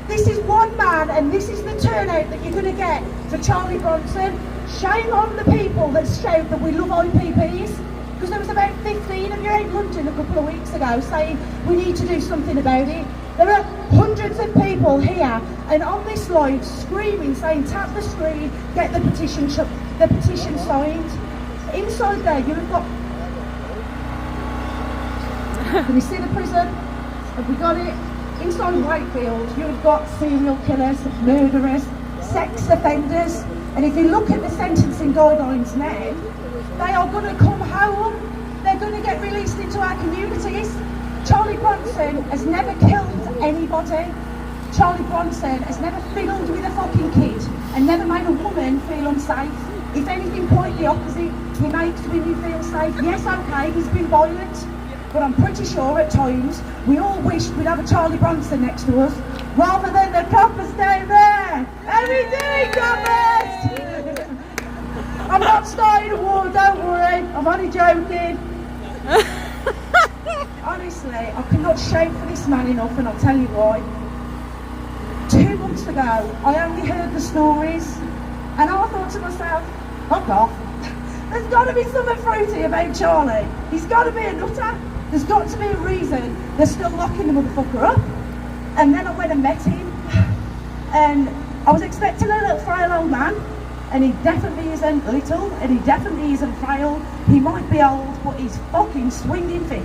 This is one man, and this is the turnout that you're going to get for Charlie Bronson. Shame on the people that shout that we love IPPs, because there was about 15 of you in London a couple of weeks ago saying we need to do something about it. There are hundreds of people here and on this live screaming, saying tap the screen, get the petition signed. Inside there you have got... Can you see the prison? Have we got it? Inside Wakefield you have got serial killers, murderers, sex offenders, and if you look at the sentencing guidelines now, they are going to come home. They're going to get released into our communities. Charlie Bronson has never killed anybody. Charlie Bronson has never fiddled with a fucking kid and never made a woman feel unsafe. If anything, quite the opposite. He makes women feel safe. Yes, okay, he's been violent, but I'm pretty sure at times we all wished we'd have a Charlie Bronson next to us rather than the coppers down there. How we doing, coppers? I'm not starting a war, don't worry. I'm only joking. Honestly, I cannot shout for this man enough, and I'll tell you why. 2 months ago, I only heard the stories, and I thought to myself, fuck off. There's got to be something fruity about Charlie. He's got to be a nutter. There's got to be a reason they're still locking the motherfucker up. And then I went and met him, and I was expecting a little frail old man, and he definitely isn't little, and he definitely isn't frail. He might be old, but he's fucking swinging fit.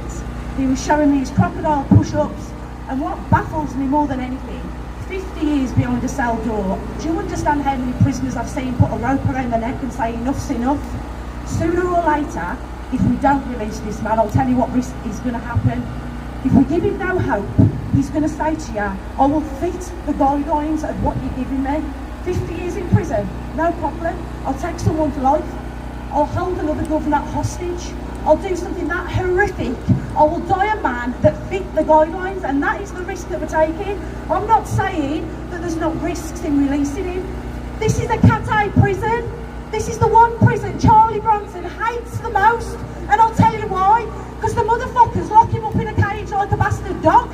He was showing me his crocodile push-ups, and what baffles me more than anything, 50 years behind a cell door, do you understand how many prisoners I've seen put a rope around their neck and say enough's enough? Sooner or later, if we don't release this man, I'll tell you what risk is going to happen. If we give him no hope, he's going to say to you, I will fit the guidelines of what you're giving me. 50 years in prison, no problem. I'll take someone for life. I'll hold another governor hostage. I'll do something that horrific. I will die a man that fit the guidelines, and that is the risk that we're taking. I'm not saying that there's not risks in releasing him. This is a cat-eye prison. This is the one prison Charlie Bronson hates the most, and I'll tell you why. Because the motherfuckers lock him up in a cage like a bastard dog.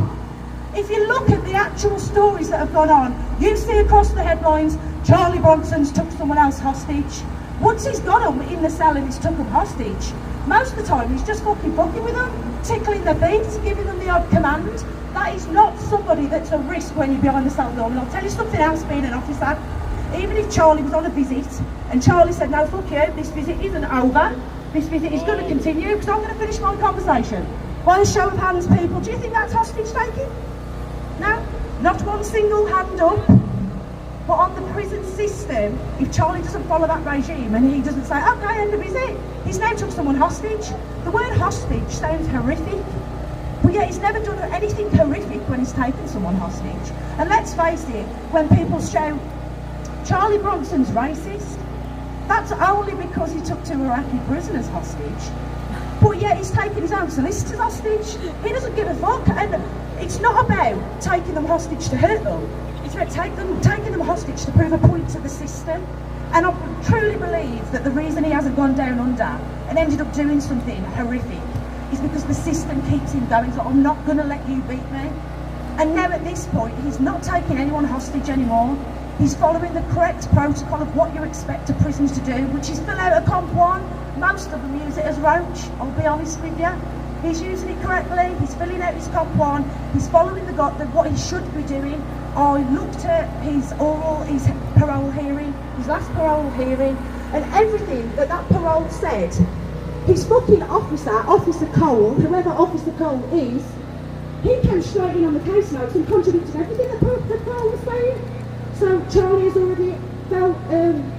If you look at the actual stories that have gone on, you see across the headlines, Charlie Bronson's took someone else hostage. Once he's got them in the cell and he's took them hostage, most of the time he's just fucking with them, tickling their feet, giving them the odd command. That is not somebody that's a risk when you're behind the cell door. And I'll tell you something else, being an officer. Even if Charlie was on a visit and Charlie said, no, fuck you, this visit isn't over, this visit is going to continue because I'm going to finish my conversation. By a show of hands, people, do you think that's hostage taking? No, not one single hand up. But on the prison system, if Charlie doesn't follow that regime and he doesn't say, okay, end of visit, he's now took someone hostage. The word hostage sounds horrific, but yet he's never done anything horrific when he's taken someone hostage. And let's face it, when people shout, Charlie Bronson's racist, that's only because he took 2 Iraqi prisoners hostage. But yet he's taking his own solicitors hostage. He doesn't give a fuck. And it's not about taking them hostage to hurt them. It's about taking them hostage to prove a point to the system. And I truly believe that the reason he hasn't gone down under and ended up doing something horrific is because the system keeps him going. So I'm not going to let you beat me. And now at this point, he's not taking anyone hostage anymore. He's following the correct protocol of what you expect a prison to do, which is fill out a Comp 1. Most of them use it as roach, I'll be honest with you. He's using it correctly, he's filling out his Comp 1, he's following what he should be doing. I looked at his parole hearing, his last parole hearing, and everything that parole said, his fucking Officer Cole, whoever Officer Cole is, he came straight in on the case notes and contradicted everything that parole was saying. So Charlie has already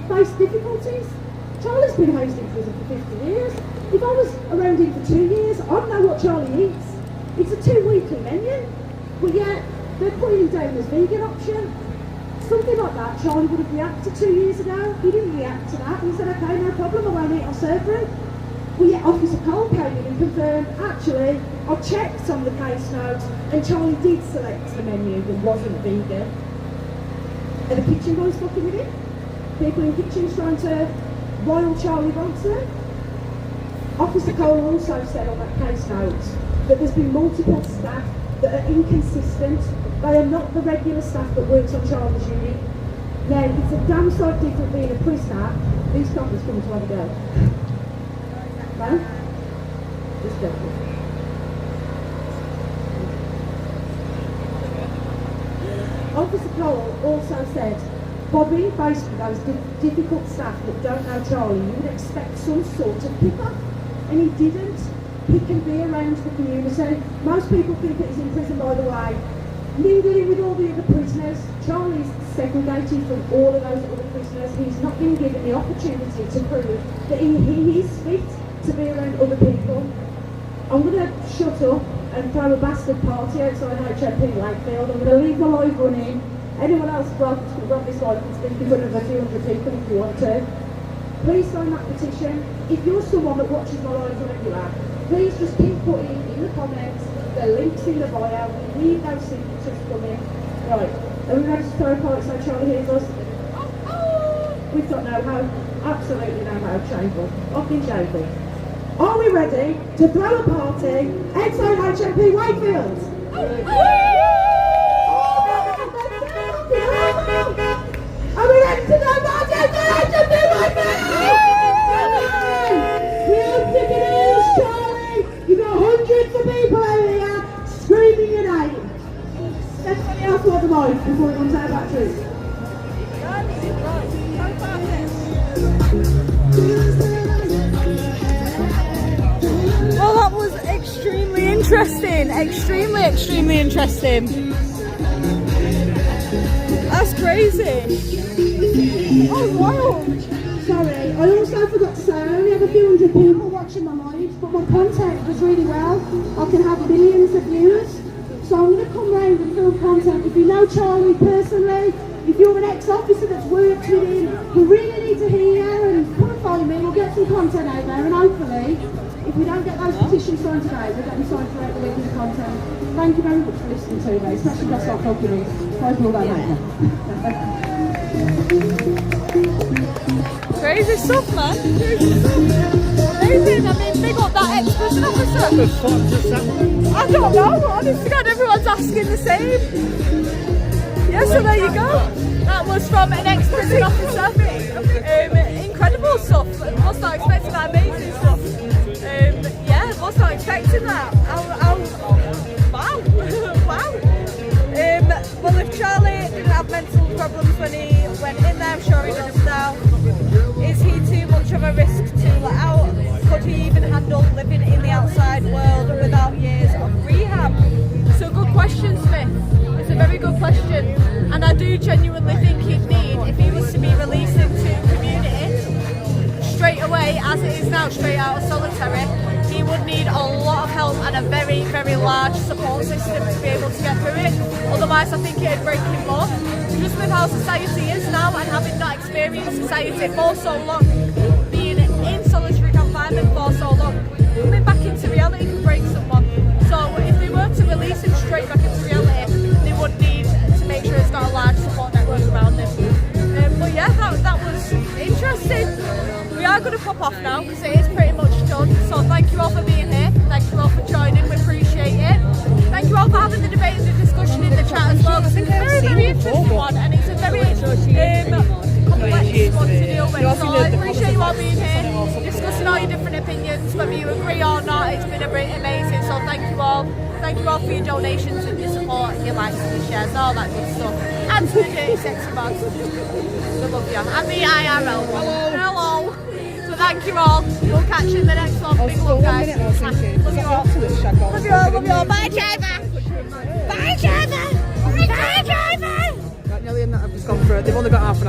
faced difficulties. Charlie's been housed in prison for 50 years. If I was around him for 2 years, I'd know what Charlie eats. It's a 2-weekly menu. But yet, they're putting him down as vegan option. Something like that, Charlie would have reacted 2 years ago. He didn't react to that. He said, okay, no problem, I won't eat, I'll serve through. But yet, Officer Cole came in and confirmed, actually, I checked on the case notes, and Charlie did select the menu that wasn't vegan. Are the kitchen boys fucking with it? People in kitchens trying to royal Charlie Bronson? Officer Cole also said on that case note that there's been multiple staff that are inconsistent. They are not the regular staff that works on Charlie's unit. Now, it's a damn sight different being a prisoner. These couples come to have a go. No? Just joking. Officer Cole also said, Bobby, basically those difficult staff that don't know Charlie, you would expect some sort of pick-up, and he didn't. He can be around the community. Most people think that he's in prison, by the way, mingling with all the other prisoners. Charlie's segregated from all of those other prisoners. He's not been given the opportunity to prove that he is fit to be around other people. I'm going to shut up and throw a bastard party outside HMP Wakefield. I'm going to leave my live running. Anyone else welcome to grab this live and speak in front of a few hundred people if you want to. Please sign that petition. If you're someone that watches my live regular, please just keep putting in the comments the links in the bio. We need those signatures coming. Right, are we ready to throw a party so Charlie hears us? We've got absolutely no how shameful. Fucking shameful. Are we ready to throw a party outside HMP Wakefield? Are we ready to throw a party outside HMP Wakefield? We are sticking heels, Charlie. You've got hundreds of people out here screaming your name. Everybody else want the mic before it runs out of batteries. Well, that was extremely interesting. Extremely interesting. That's crazy. Oh, wild. Sorry, I also forgot to say I only have a few hundred people watching my live, but my content does really well. I can have millions of views. So I'm going to come round and film content. If you know Charlie personally, if you're an ex-officer that's worked with him, we really need to hear you, and come and follow me. We'll get some content out there, and hopefully, if we don't get those petitions signed today, we'll get them signed throughout the week with the content. Thank you very much for listening to me, especially best off helping me. Suppose we'll go later. Crazy stuff, man. Crazy stuff. Amazing. I mean, they got that ex-prison officer. What the fuck just happened? I don't know. Honest to God, everyone's asking the same. Yeah, so there you go. That was from an ex-prison officer. Incredible stuff. Was not expecting that. Amazing stuff. Yeah, was not expecting that. Wow. Wow. Well, if Charlie didn't have mental problems when he went in there, I'm sure he does now. Is he too much of a risk to let out? Could he even handle living in the outside world without years of rehab? So good question, Smith. It's a very good question. And I do genuinely think he'd need, if he was to be released into community straight away, as it is now, straight out of solitary, he would need a lot of help and a very, very large support system to be able to get through it. Otherwise, I think it'd break him more. Just with how society is now and having not experienced society for so long, being in solitary confinement for so long, coming back into reality can break someone. So if they were to release him straight back into reality, they would need to make sure he's got a large support network around him. But yeah, that was interesting. We are going to pop off now because it is pretty much done. So thank you all for being here. Thank you all for joining. We appreciate it. Thank you all for having the debate and the discussion in the chat as well. It's a very, very interesting one, and it's a very complex one to deal with. So I appreciate you all being here, discussing all your different opinions, whether you agree or not. It's been amazing. So thank you all. Thank you all for your donations and your support and your likes and your shares, all that good stuff. And to the dirty sexy bags. We love you. And the IRL one. Hello. So thank you all. We'll catch you in the next one. Big love, guys. Love you all. Love you all. Love you all. Bye, Trevor. Bye, Trevor. Bye, Trevor. Right, nearly in that I've just gone through it. They've only got half an hour.